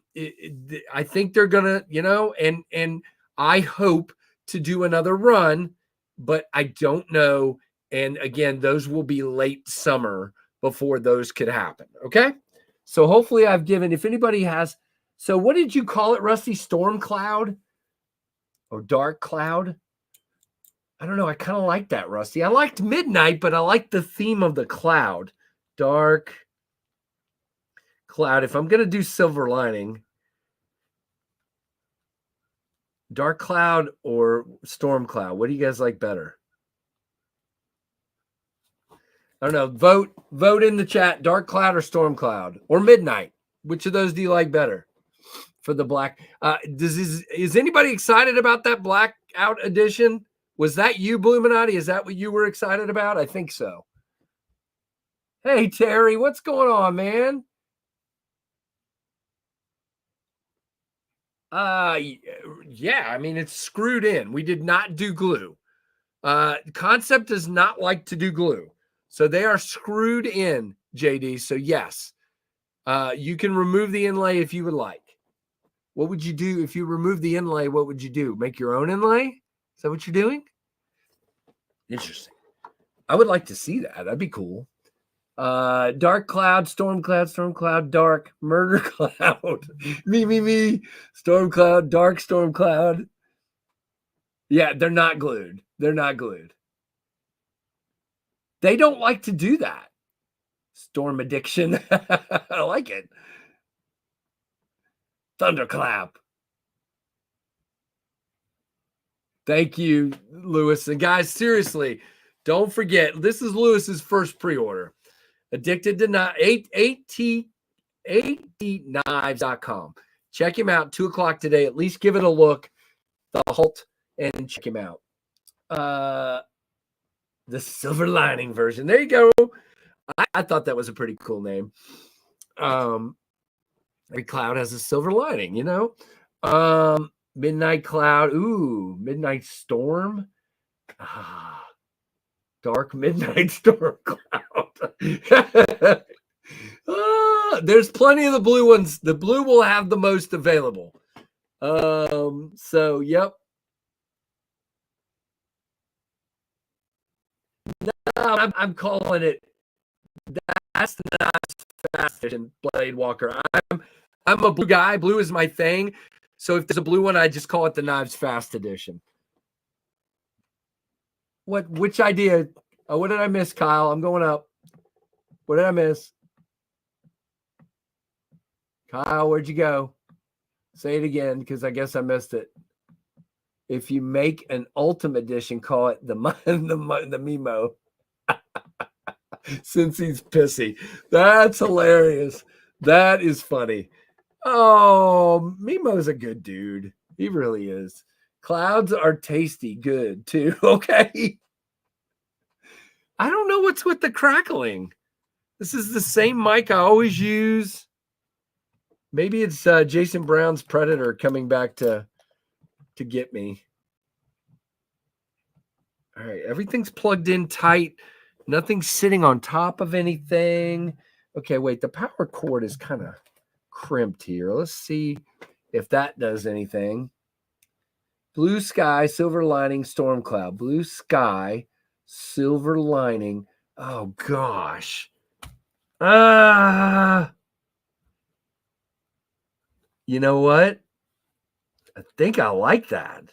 think they're going to, and I hope to do another run, but I don't know. And again, those will be late summer before those could happen. Okay. So hopefully I've given, if anybody has, so what did you call it, Rusty? Storm cloud or dark cloud? I don't know. I kind of like that, Rusty. I liked midnight, but I like the theme of the cloud. Dark cloud. If I'm going to do silver lining, dark cloud or storm cloud, what do you guys like better? I don't know. Vote in the chat. Dark cloud or storm cloud or midnight. Which of those do you like better for the black? Is anybody excited about that blackout edition? Was that you, Bluminati? Is that what you were excited about? I think so. Hey, Terry, what's going on, man? Yeah, I mean, it's screwed in. We did not do glue. Concept does not like to do glue. So they are screwed in, JD. So yes, you can remove the inlay if you would like. What would you do if you remove the inlay? What would you do? Make your own inlay? Is that what you're doing? Interesting. I would like to see that. That'd be cool. Dark cloud, storm cloud, dark, murder cloud. me. Storm cloud, dark storm cloud. Yeah, they're not glued. They're not glued. They don't like to do that. Storm addiction. I like it. Thunderclap. Thank you, Lewis. And guys, seriously, don't forget, this is Lewis's first pre-order. Addicted to not 8T atknives.com. Check him out, 2 o'clock today. At least give it a look, the Halt, and check him out. The Silver Lining version. There you go. I thought that was a pretty cool name. Every cloud has a silver lining, you know. Midnight Cloud. Ooh, Midnight Storm. Dark Midnight Storm Cloud. There's plenty of the blue ones. The blue will have the most available. So, yep. No, I'm calling it. That's the fast edition Blade Walker. I'm a blue guy. Blue is my thing. So if there's a blue one, I just call it the Knives Fast Edition. Which idea? Oh, what did I miss, Kyle? I'm going up. What did I miss? Kyle, where'd you go? Say it again, because I guess I missed it. If you make an Ultimate Edition, call it the Mimo. Since he's pissy. That's hilarious. That is funny. Oh, Mimo's a good dude. He really is. Clouds are tasty good, too. Okay. I don't know what's with the crackling. This is the same mic I always use. Maybe it's Jason Brown's Predator coming back to get me. All right. Everything's plugged in tight. Nothing's sitting on top of anything. Okay, wait. The power cord is kind of crimped here. Let's see if that does anything. Blue sky, silver lining, storm cloud. Blue sky, silver lining. Oh, gosh. You know what? I think I like that.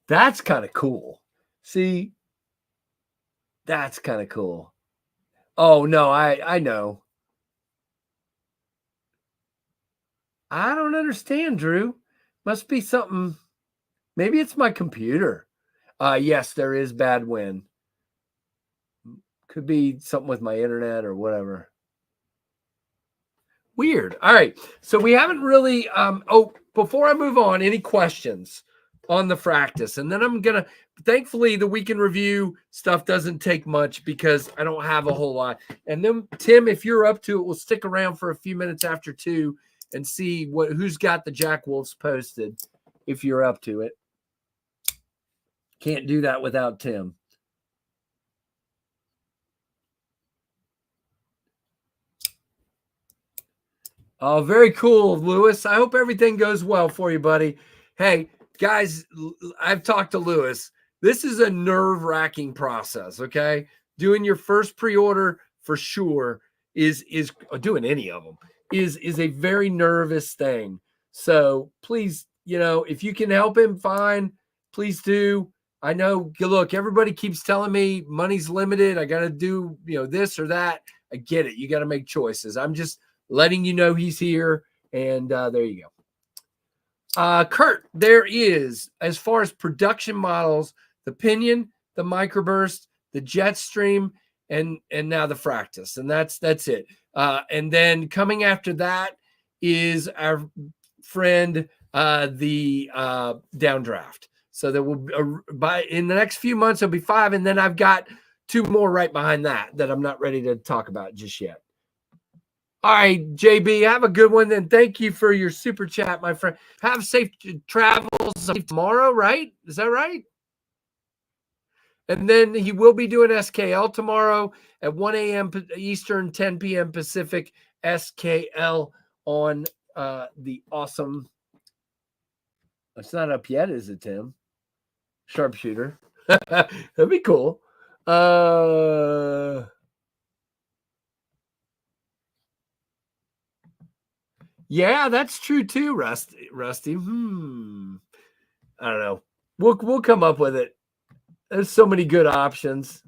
That's kind of cool. See? That's kind of cool. Oh, no, I know. I don't understand, Drew. Must be something. Maybe it's my computer. Yes, there is bad wind. Could be something with my internet or whatever. Weird. All right. So we haven't really. Before I move on, any questions on the Fractus? And then I'm going to. Thankfully, the weekend review stuff doesn't take much because I don't have a whole lot. And then, Tim, if you're up to it, we'll stick around for a few minutes after 2 and see who's got the Jack Wolves posted if you're up to it. Can't do that without Tim. Oh, very cool, Lewis. I hope everything goes well for you, buddy. Hey, guys, I've talked to Lewis. This is a nerve-wracking process, okay? Doing your first pre-order for sure is doing any of them is a very nervous thing. So please, if you can help him, fine. Please do. I know, look, everybody keeps telling me money's limited. I got to do, this or that. I get it. You got to make choices. I'm just letting you know he's here. And there you go. Kurt, there is, as far as production models, the Pinion, the Microburst, the Jetstream, and now the Fractus. And that's it. And then coming after that is our friend, the Downdraft. So there will in the next few months, there'll be 5. And then I've got 2 more right behind that I'm not ready to talk about just yet. All right, JB, have a good one. Then thank you for your super chat, my friend. Have safe travels tomorrow, right? Is that right? And then he will be doing SKL tomorrow at 1 a.m. Eastern, 10 p.m. Pacific, SKL on the awesome. It's not up yet, is it, Tim? Sharpshooter. That'd be cool. Yeah, that's true too, Rusty. I don't know. We'll come up with it. There's so many good options.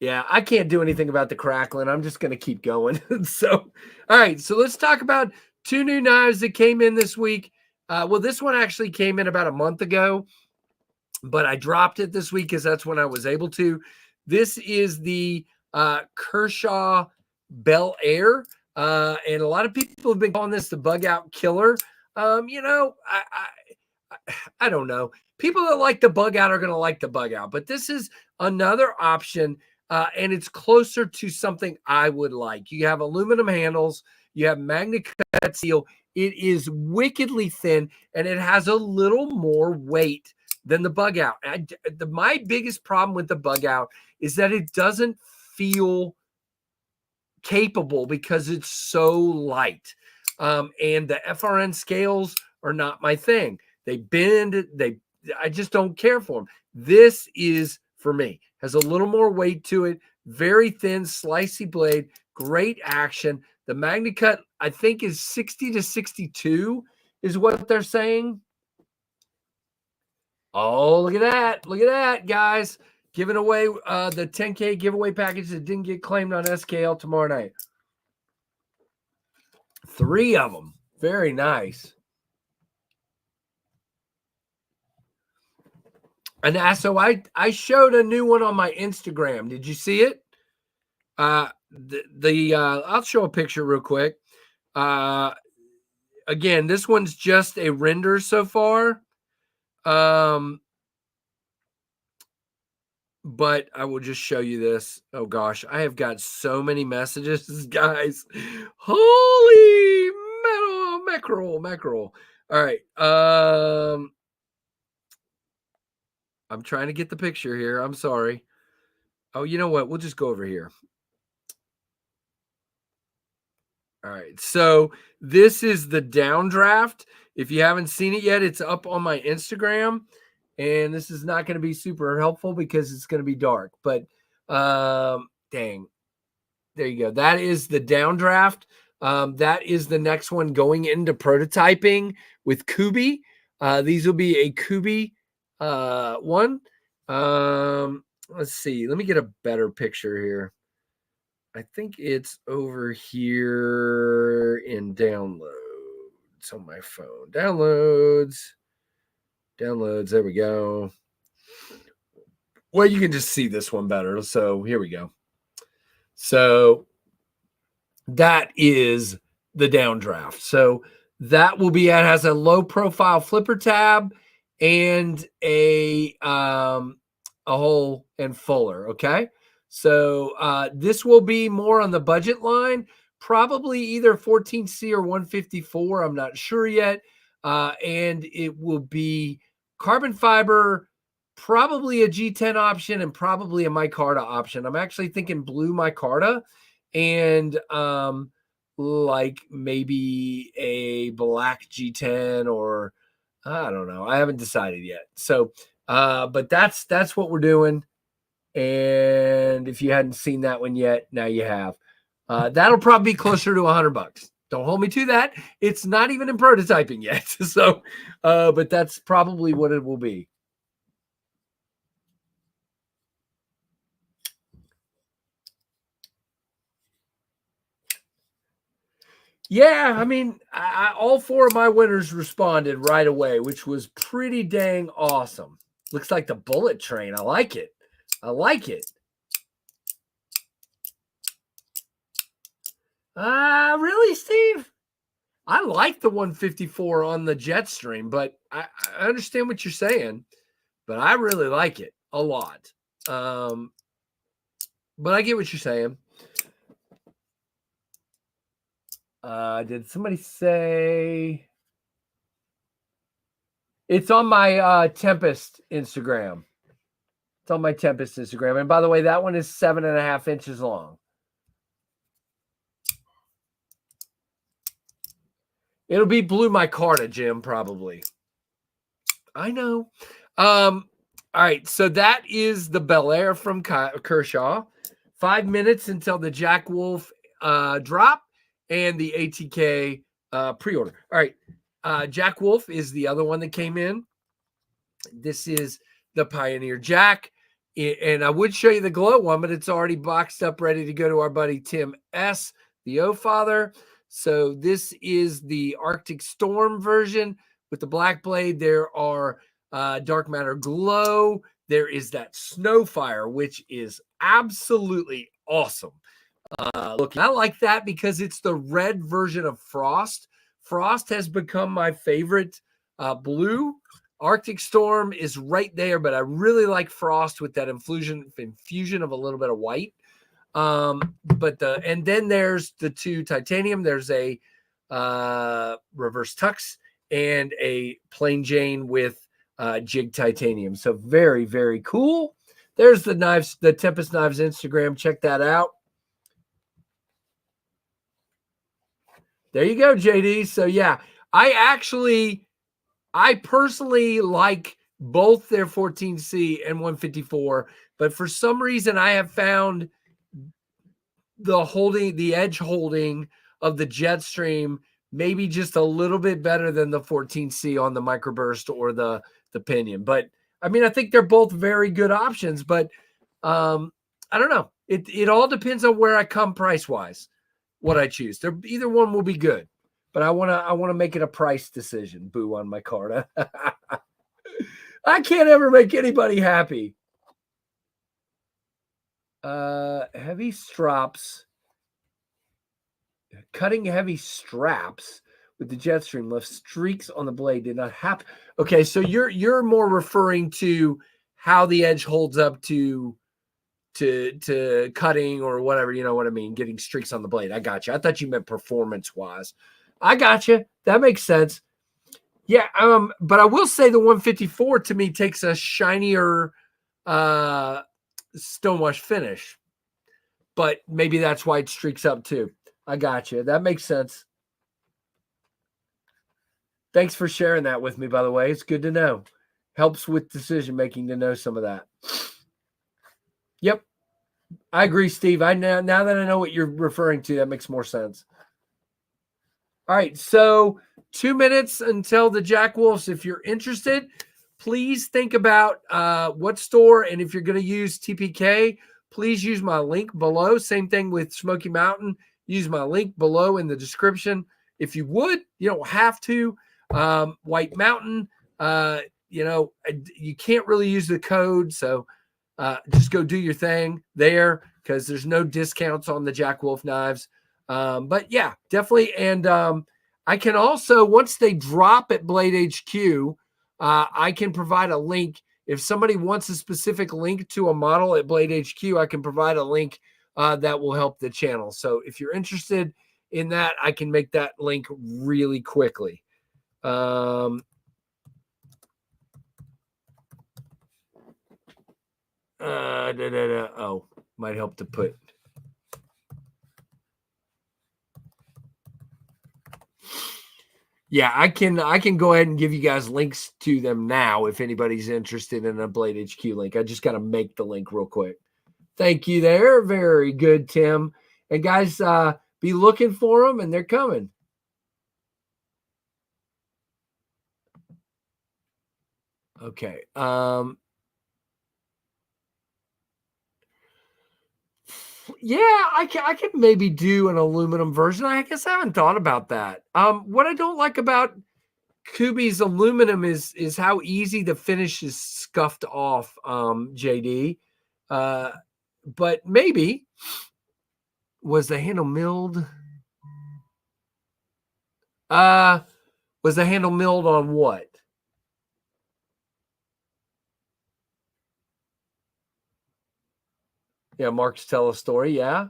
Yeah, I can't do anything about the crackling. I'm just going to keep going. So, all right. So let's talk about 2 new knives that came in this week. Well, this one actually came in about a month ago, but I dropped it this week because that's when I was able to. This is the Kershaw Bel Air. And a lot of people have been calling this the bug out killer. You know, I don't know. People that like the bug out are going to like the bug out, but this is another option, and it's closer to something I would like. You have aluminum handles, you have magnet cut steel. It is wickedly thin, and it has a little more weight than the bug out. My biggest problem with the bug out is that it doesn't feel capable because it's so light. And the FRN scales are not my thing. They bend, I just don't care for them. This is for me. Has a little more weight to it, very thin, slicey blade, great action. The magnet cut, I think, is 60 to 62 is what they're saying. Oh, look at that. Look at that, guys. Giving away the 10K giveaway package that didn't get claimed on SKL tomorrow night. 3 of them. Very nice. And so I showed a new one on my Instagram. Did you see it? I'll show a picture real quick. Again, this one's just a render so far. But I will just show you this. Oh gosh, I have got so many messages, guys. Holy mackerel. All right. I'm trying to get the picture here. I'm sorry. Oh, you know what? We'll just go over here. All right. So this is the downdraft. If you haven't seen it yet, it's up on my Instagram. And this is not going to be super helpful because it's going to be dark. But dang. There you go. That is the downdraft. That is the next one going into prototyping with Kubi. These will be a Kubi one. Let's see. Let me get a better picture here. I think it's over here in downloads on my phone. Downloads. There we go. Well, you can just see this one better. So here we go. So that is the downdraft. So that will be, it has a low profile flipper tab and a hole and fuller. Okay. So this will be more on the budget line, probably either 14C or 154. I'm not sure yet. And it will be carbon fiber, probably a G10 option and probably a micarta option. I'm actually thinking blue micarta and like maybe a black G10 or I don't know. I haven't decided yet. So but that's what we're doing. And if you hadn't seen that one yet, now you have. That'll probably be closer to $100. Don't hold me to that. It's not even in prototyping yet. So but that's probably what it will be. Yeah, I mean, all 4 of my winners responded right away, which was pretty dang awesome. Looks like the bullet train. I like it. Really, Steve? I like the 154 on the Jetstream, but I understand what you're saying, but I really like it a lot. But I get what you're saying. Did somebody say it's on my Tempest Instagram? It's on my Tempest Instagram. And by the way, that one is 7.5 inches long. It'll be blue micarta, Jim, probably. I know. All right. So that is the Bel Air from Kershaw. 5 minutes until the Jack Wolf drop and the ATK pre-order. All right. Jack Wolf is the other one that came in. This is the Pioneer Jack. And I would show you the glow one, but it's already boxed up, ready to go to our buddy Tim S., the O-Father. So this is the Arctic Storm version with the black blade. There are Dark Matter Glow. There is that Snowfire, which is absolutely awesome. Look, I like that because it's the red version of Frost. Frost has become my favorite blue. Arctic Storm is right there, but I really like Frost with that infusion of a little bit of white. And then there's the two titanium. There's a reverse tux and a plain Jane with jig titanium. So very, very cool. There's the knives, the Tempest Knives Instagram. Check that out. There you go, JD. So yeah, I personally like both their 14C and 154, but for some reason I have found the edge holding of the Jetstream maybe just a little bit better than the 14C on the microburst or the pinion. But I mean, I think they're both very good options, but I don't know. It all depends on where I come price wise, what I choose. Either one will be good, but I want to make it a price decision. Boo on my card. I can't ever make anybody happy. Heavy straps. Cutting heavy straps with the Jetstream left streaks on the blade did not happen. Okay, so you're more referring to how the edge holds up to cutting or whatever, you know what I mean, getting streaks on the blade. I got you. I thought you meant performance wise. I got you. That makes sense. Yeah, but I will say the 154 to me takes a shinier stonewash finish. But maybe that's why it streaks up too. I got you. That makes sense. Thanks for sharing that with me, by the way. It's good to know. Helps with decision making to know some of that. Yep. I agree, Steve. Now that I know what you're referring to, that makes more sense. All right. So 2 minutes until the Jack Wolves. If you're interested, please think about what store. And if you're going to use TPK, please use my link below. Same thing with Smoky Mountain. Use my link below in the description. If you would, you don't have to. White Mountain, you can't really use the code. So just go do your thing there because there's no discounts on the Jack Wolf knives. But yeah, definitely. And I can also, once they drop at Blade HQ, I can provide a link. If somebody wants a specific link to a model at Blade HQ, I can provide a link that will help the channel. So if you're interested in that, I can make that link really quickly. Oh, might help to put. Yeah, I can go ahead and give you guys links to them now if anybody's interested in a Blade HQ link. I just got to make the link real quick. Thank you there. Very good, Tim. And guys, be looking for them, and they're coming. Okay. Yeah, I can maybe do an aluminum version. I guess I haven't thought about that. What I don't like about Kubi's aluminum is how easy the finish is scuffed off, JD. But maybe was the handle milled? Was the handle milled on what? Yeah, Mark's tell a story. Yeah,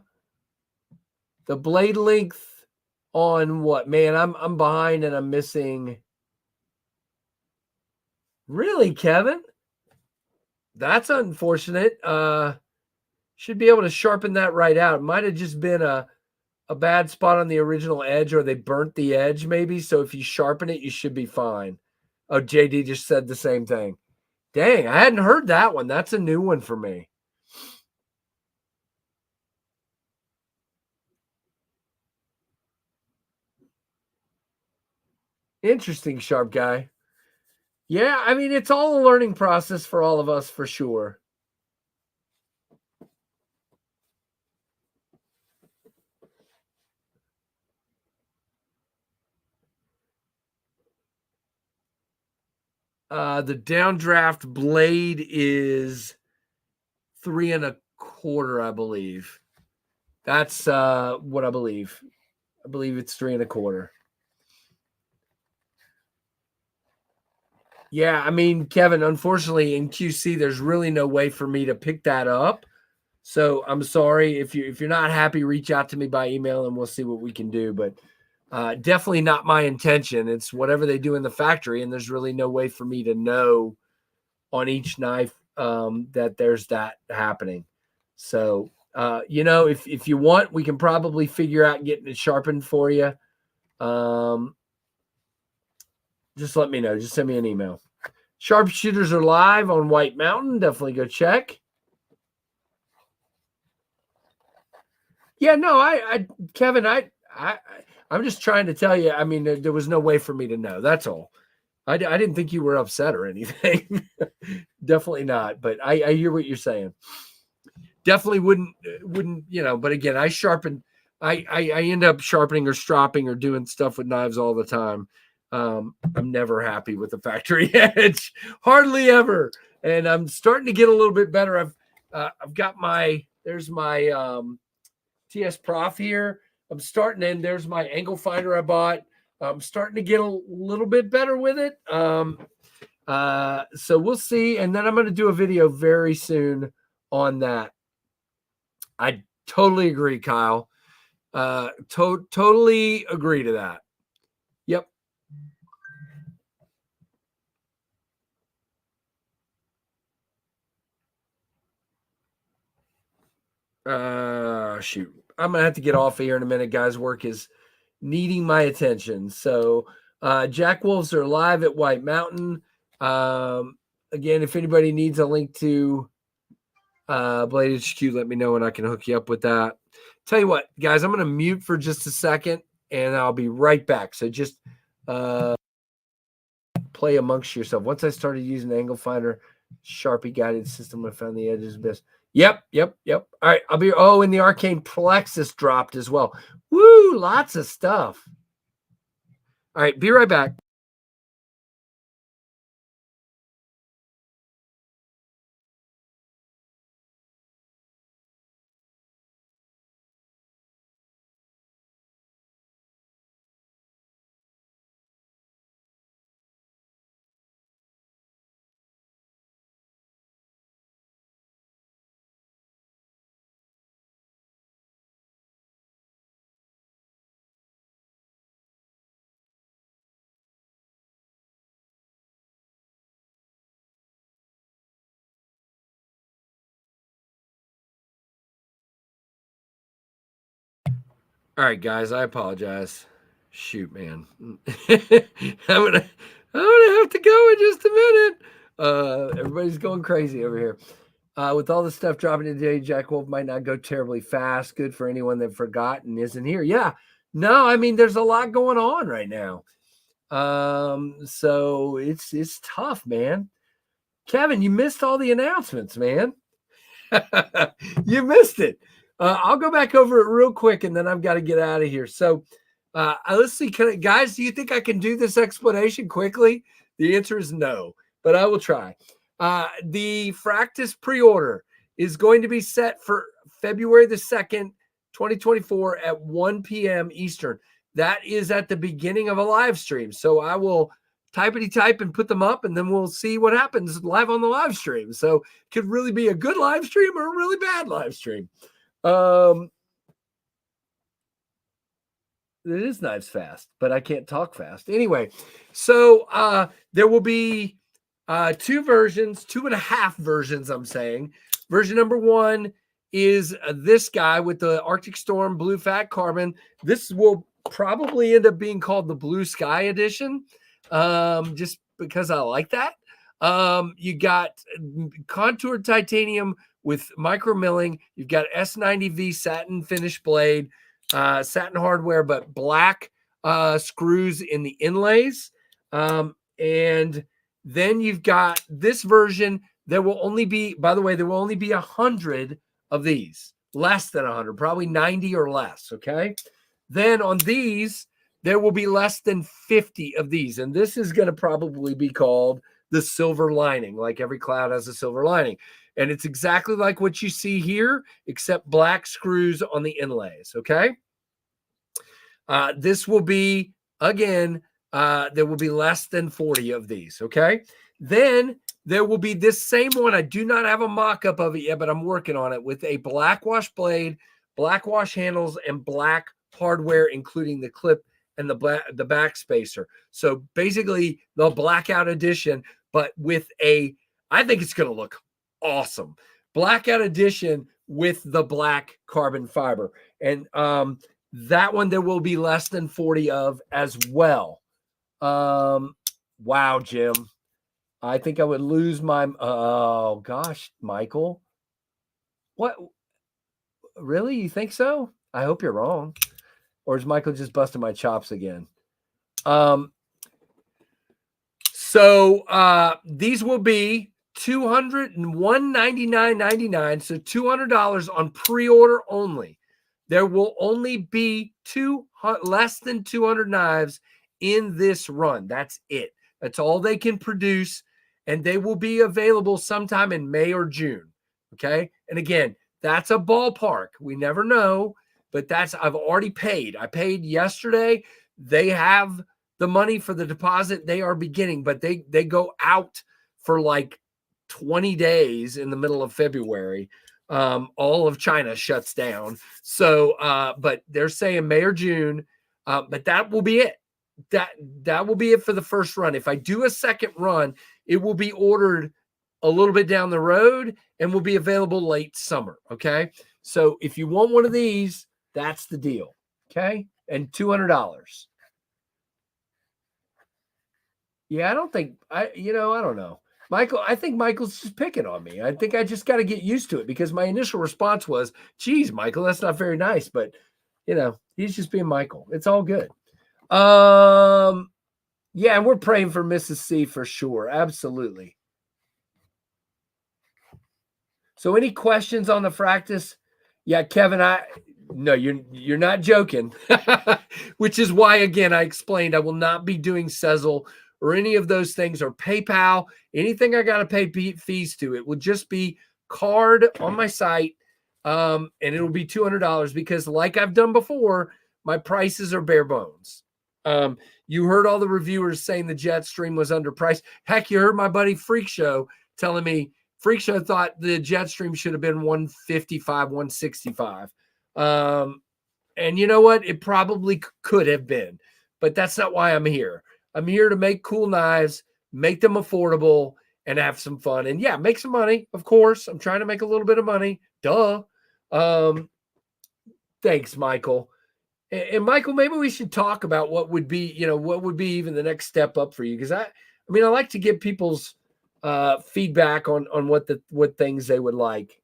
the blade length on what? Man, I'm behind and I'm missing. Really, Kevin? That's unfortunate. Should be able to sharpen that right out. It might have just been a bad spot on the original edge, or they burnt the edge maybe. So if you sharpen it, you should be fine. Oh, JD just said the same thing. Dang, I hadn't heard that one. That's a new one for me. Interesting, sharp guy. Yeah, I mean, it's all a learning process for all of us for sure. The downdraft blade is 3 1/4, I believe. That's what I believe. I believe it's 3 1/4. Yeah, I mean, Kevin, unfortunately in QC, there's really no way for me to pick that up. So I'm sorry if you're not happy, reach out to me by email and we'll see what we can do. But definitely not my intention. It's whatever they do in the factory, and there's really no way for me to know on each knife that there's that happening. So if you want, we can probably figure out getting it sharpened for you. Just let me know. Just send me an email. Sharpshooters are live on White Mountain. Definitely go check. Yeah, no, Kevin, I'm just trying to tell you. I mean, there was no way for me to know. That's all. I didn't think you were upset or anything. Definitely not. But I hear what you're saying. Definitely wouldn't. But again, I sharpen. I end up sharpening or stropping or doing stuff with knives all the time. I'm never happy with the factory edge, hardly ever. And I'm starting to get a little bit better. I've got there's my TS Prof here. I'm starting, and there's my angle finder I bought. I'm starting to get a little bit better with it. So we'll see. And then I'm going to do a video very soon on that. I totally agree, Kyle. Totally agree to that. Yep. Shoot. I'm going to have to get off of here in a minute, guys. Work is needing my attention. So Jack Wolves are live at White Mountain. Again, if anybody needs a link to Blade HQ, let me know and I can hook you up with that. Tell you what, guys, I'm going to mute for just a second and I'll be right back. So just play amongst yourself. Once I started using Angle Finder, Sharpie guided system, I found the edges best. Yep. All right, I'll be. Oh, and the Arcane Plexus dropped as well. Woo, lots of stuff. All right, be right back. All right, guys, I apologize. Shoot, man. I'm gonna have to go in just a minute. Everybody's going crazy over here. With all the stuff dropping today, Jack Wolf might not go terribly fast. Good for anyone that forgot and isn't here. Yeah. No, I mean, there's a lot going on right now. So it's tough, man. Kevin, you missed all the announcements, man. You missed it. I'll go back over it real quick and then I've got to get out of here. So let's see. Guys, do you think I can do this explanation quickly? The answer is no, but I will try. The Fractus pre-order is going to be set for February the 2nd, 2024 at 1 p.m. Eastern. That is at the beginning of a live stream. So I will type and put them up, and then we'll see what happens live on the live stream. So it could really be a good live stream or a really bad live stream. It is Knives Fast, but I can't talk fast. Anyway, so there will be 2 versions, 2.5 versions, I'm saying. Version number 1 is this guy with the Arctic Storm Blue Fat Carbon. This will probably end up being called the Blue Sky Edition, just because I like that. You got contoured titanium with micro milling. You've got S90V satin finish blade, satin hardware, but black screws in the inlays. And then you've got this version. There will only be, by the way, there will only be 100 of these, less than 100, probably 90 or less. Okay. Then on these, there will be less than 50 of these. And this is going to probably be called the silver lining, like every cloud has a silver lining. And it's exactly like what you see here, except black screws on the inlays, okay? This will be, again, there will be less than 40 of these, okay? Then there will be this same one. I do not have a mock-up of it yet, but I'm working on it with a black wash blade, black wash handles, and black hardware, including the clip and the back spacer. So basically the blackout edition, but with I think it's going to look awesome. Blackout edition with the black carbon fiber. And that one there will be less than 40 of as well. Wow, Jim. I think I would lose my, oh gosh, Michael. What? Really? You think so? I hope you're wrong. Or is Michael just busting my chops again? So these will be $201.99.99. So $200 on pre-order only. There will only be less than 200 knives in this run. That's it. That's all they can produce. And they will be available sometime in May or June. Okay. And again, that's a ballpark. We never know, but I've already paid. I paid yesterday. They have the money for the deposit. They are beginning, but they go out for like 20 days in the middle of February. All of China shuts down. So, but they're saying May or June, but that will be it. That will be it for the first run. If I do a second run, it will be ordered a little bit down the road and will be available late summer. Okay. So if you want one of these, that's the deal. Okay. And $200. Yeah. I don't know. Michael, I think Michael's just picking on me. I think I just got to get used to it because my initial response was, geez, Michael, that's not very nice. But, he's just being Michael. It's all good. Yeah, and we're praying for Mrs. C for sure. Absolutely. So any questions on the Fractus? Yeah, Kevin, no, you're not joking. Which is why, again, I explained I will not be doing Sezzle or any of those things or PayPal, anything I got to pay fees to. It will just be card on my site, and it'll be $200 because like I've done before, my prices are bare bones. You heard all the reviewers saying the Jetstream was underpriced. Heck, you heard my buddy Freak Show telling me Freak Show thought the Jetstream should have been 155, 165. And you know what? It probably could have been, but that's not why I'm here. I'm here to make cool knives, make them affordable, and have some fun. And yeah, make some money, of course. I'm trying to make a little bit of money. Duh. Thanks, Michael. And Michael, maybe we should talk about what would be even the next step up for you. Because I like to get people's feedback on what things they would like.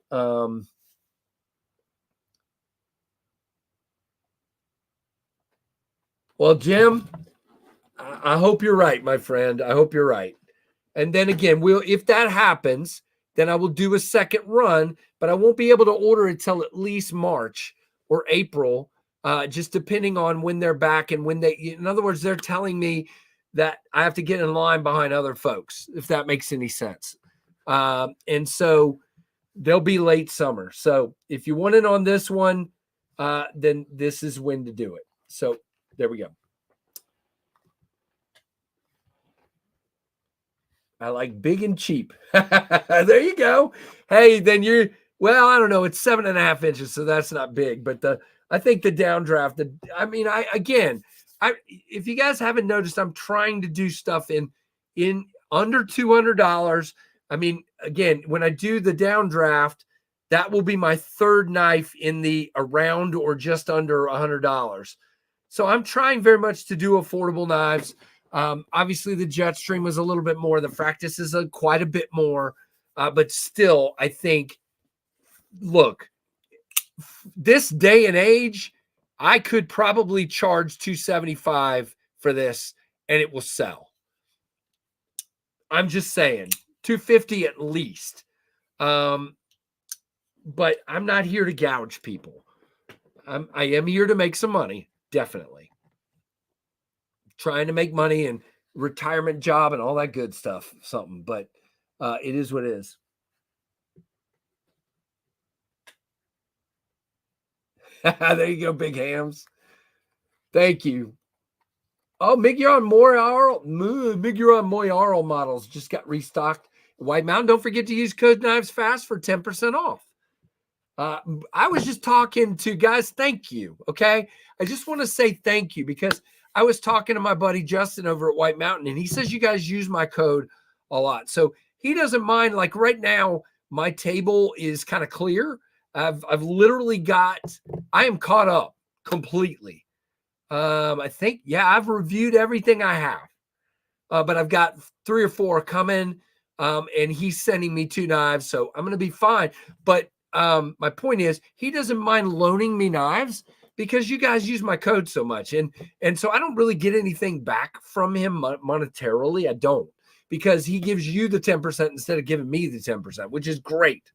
Well, Jim, I hope you're right, my friend. I hope you're right. And then again, if that happens, then I will do a second run, but I won't be able to order it till at least March or April, just depending on when they're back and when in other words, they're telling me that I have to get in line behind other folks, if that makes any sense. And so they'll be late summer. So if you want in on this one, then this is when to do it. So there we go. I like big and cheap. There you go. Hey, then I don't know. It's 7.5 inches, so that's not big. But I think the downdraft. If you guys haven't noticed, I'm trying to do stuff in under $200. I mean, again, when I do the downdraft, that will be my third knife in the around or just under $100. So I'm trying very much to do affordable knives. Obviously, the Jetstream was a little bit more. The Fractus is quite a bit more. But still, I think, look, this day and age, I could probably charge $275 for this, and it will sell. I'm just saying, $250 at least. But I'm not here to gouge people. I am here to make some money, definitely. Trying to make money and retirement job and all that good stuff, something, but it is what it is. There you go, big hams. Thank you. Oh, Miguel Moyarl models just got restocked. White Mountain, don't forget to use code Knives Fast for 10% off. I was just talking to guys. Thank you. Okay. I just want to say thank you because I was talking to my buddy Justin over at White Mountain, and he says you guys use my code a lot. So he doesn't mind. Like right now, my table is kind of clear. I've literally got, I am caught up completely. I think, yeah, I've reviewed everything I have. But I've got 3 or 4 coming. And he's sending me 2 knives, so I'm gonna be fine. But my point is, he doesn't mind loaning me knives because you guys use my code so much, and so I don't really get anything back from him monetarily. I don't, because he gives you the 10% instead of giving me the 10%, which is great.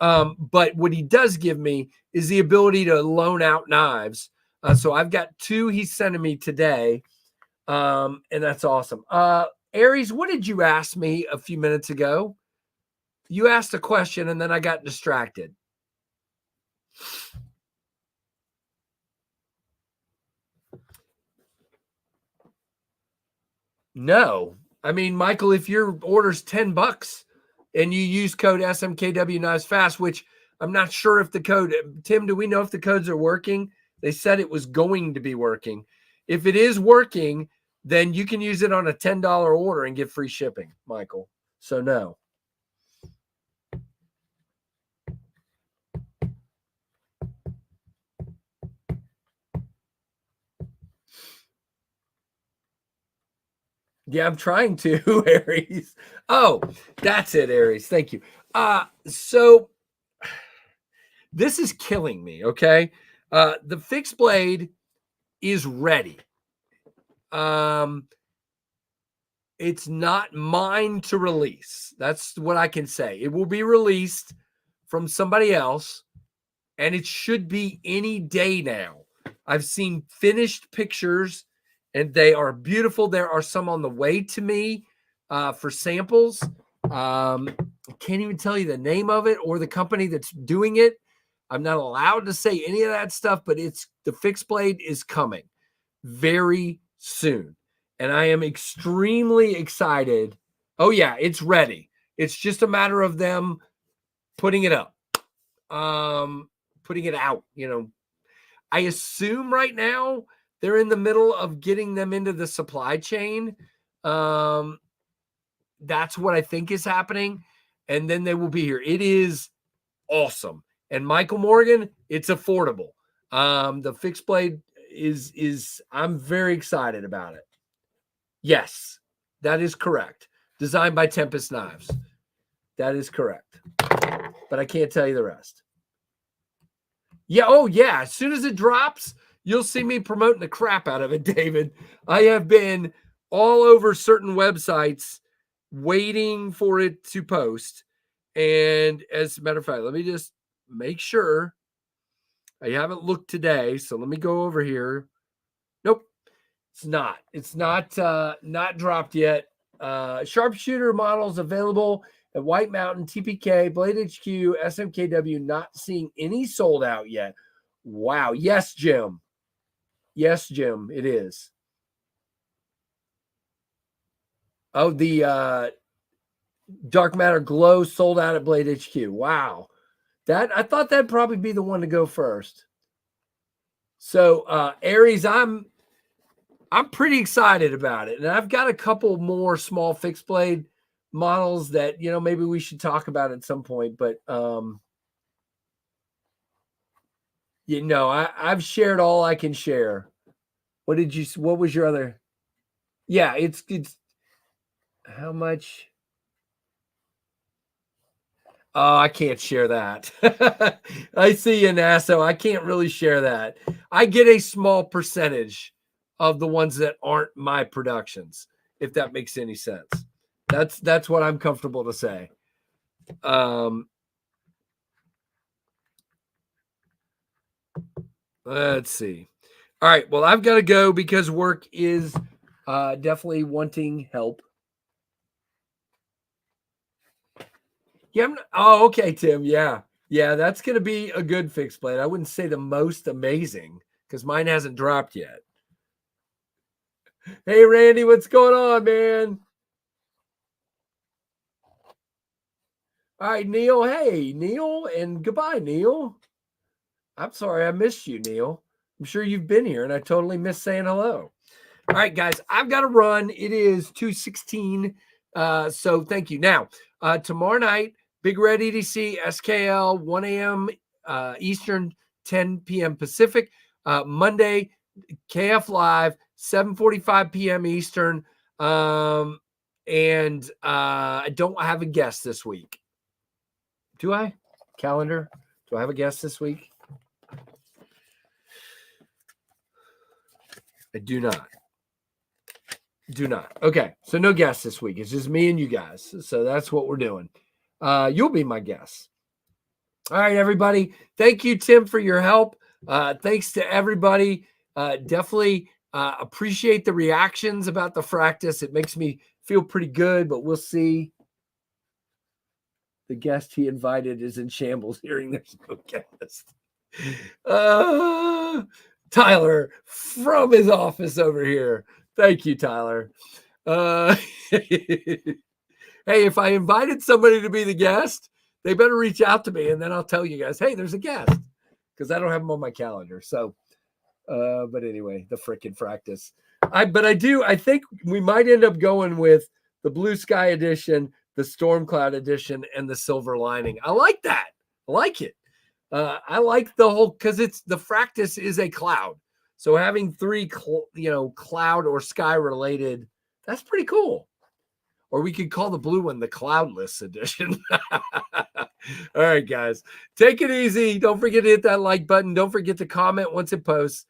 But what he does give me is the ability to loan out knives. So I've got 2 he's sending me today, and that's awesome. Aries, what did you ask me a few minutes ago? You asked a question and then I got distracted. No. I mean, Michael, if your order's $10 and you use code SMKW Knives Fast, which I'm not sure if the code, Tim, do we know if the codes are working? They said it was going to be working. If it is working, then you can use it on a $10 order and get free shipping, Michael. So no. Yeah, I'm trying to, Aries. Oh, that's it, Aries. Thank you. So this is killing me, okay? The fixed blade is ready. It's not mine to release. That's what I can say. It will be released from somebody else, and it should be any day now. I've seen finished pictures, and they are beautiful. There are some on the way to me for samples. I can't even tell you the name of it or the company that's doing it. I'm not allowed to say any of that stuff, but it's the fixed blade is coming very soon. And I am extremely excited. Oh, yeah, it's ready. It's just a matter of them putting it up, putting it out. I assume right now they're in the middle of getting them into the supply chain. That's what I think is happening. And then they will be here. It is awesome. And Michael Morgan, it's affordable. The fixed blade is I'm very excited about it. Yes, that is correct. Designed by Tempest Knives. That is correct. But I can't tell you the rest. Yeah, oh yeah. As soon as it drops, you'll see me promoting the crap out of it, David. I have been all over certain websites waiting for it to post. And as a matter of fact, let me just make sure. I haven't looked today, so let me go over here. Nope, it's not. It's not dropped yet. Sharpshooter models available at White Mountain, TPK, Blade HQ, SMKW. Not seeing any sold out yet. Wow. Yes, Jim. Yes, Jim. It is. Oh, the Dark Matter Glow sold out at Blade HQ. Wow. I thought that'd probably be the one to go first. So Aries, I'm pretty excited about it. And I've got a couple more small fixed blade models that, maybe we should talk about at some point. But, I've shared all I can share. What was your other? Yeah, it's how much? Oh, I can't share that. I see you, NASA. I can't really share that. I get a small percentage of the ones that aren't my productions, if that makes any sense. That's what I'm comfortable to say. Let's see. All right. Well, I've got to go because work is definitely wanting help. Yeah. Oh, okay, Tim. Yeah. Yeah, that's going to be a good fixed blade. I wouldn't say the most amazing because mine hasn't dropped yet. Hey, Randy, what's going on, man? All right, Neil. Hey, Neil, and goodbye, Neil. I'm sorry I missed you, Neil. I'm sure you've been here, and I totally missed saying hello. All right, guys, I've got to run. It is 2:16. So thank you. Now, tomorrow night, Big Red EDC, SKL, 1 a.m. Eastern, 10 p.m. Pacific. Monday, KF Live, 7:45 p.m. Eastern. And I don't have a guest this week. Do I? Calendar? Do I have a guest this week? I do not. Do not. Okay. So no guests this week. It's just me and you guys. So that's what we're doing. You'll be my guest. All right, everybody. Thank you, Tim, for your help. Thanks to everybody. Definitely appreciate the reactions about the fractus. It makes me feel pretty good, but we'll see. The guest he invited is in shambles hearing there's no guest. Tyler from his office over here. Thank you, Tyler. Hey, if I invited somebody to be the guest, they better reach out to me, and then I'll tell you guys, hey, there's a guest, because I don't have them on my calendar. So, but anyway, the frickin' fractus. I think we might end up going with the Blue Sky edition, the Storm Cloud edition, and the Silver Lining. I like that. I like it. I like the whole, because it's the fractus is a cloud. So having three, cloud or sky related, that's pretty cool. Or we could call the blue one the Cloudless edition. All right, guys, take it easy. Don't forget to hit that like button. Don't forget to comment once it posts.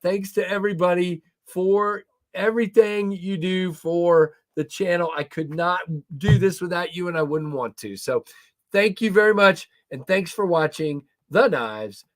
Thanks to everybody for everything you do for the channel. I could not do this without you, and I wouldn't want to. So thank you very much, and thanks for watching the Knives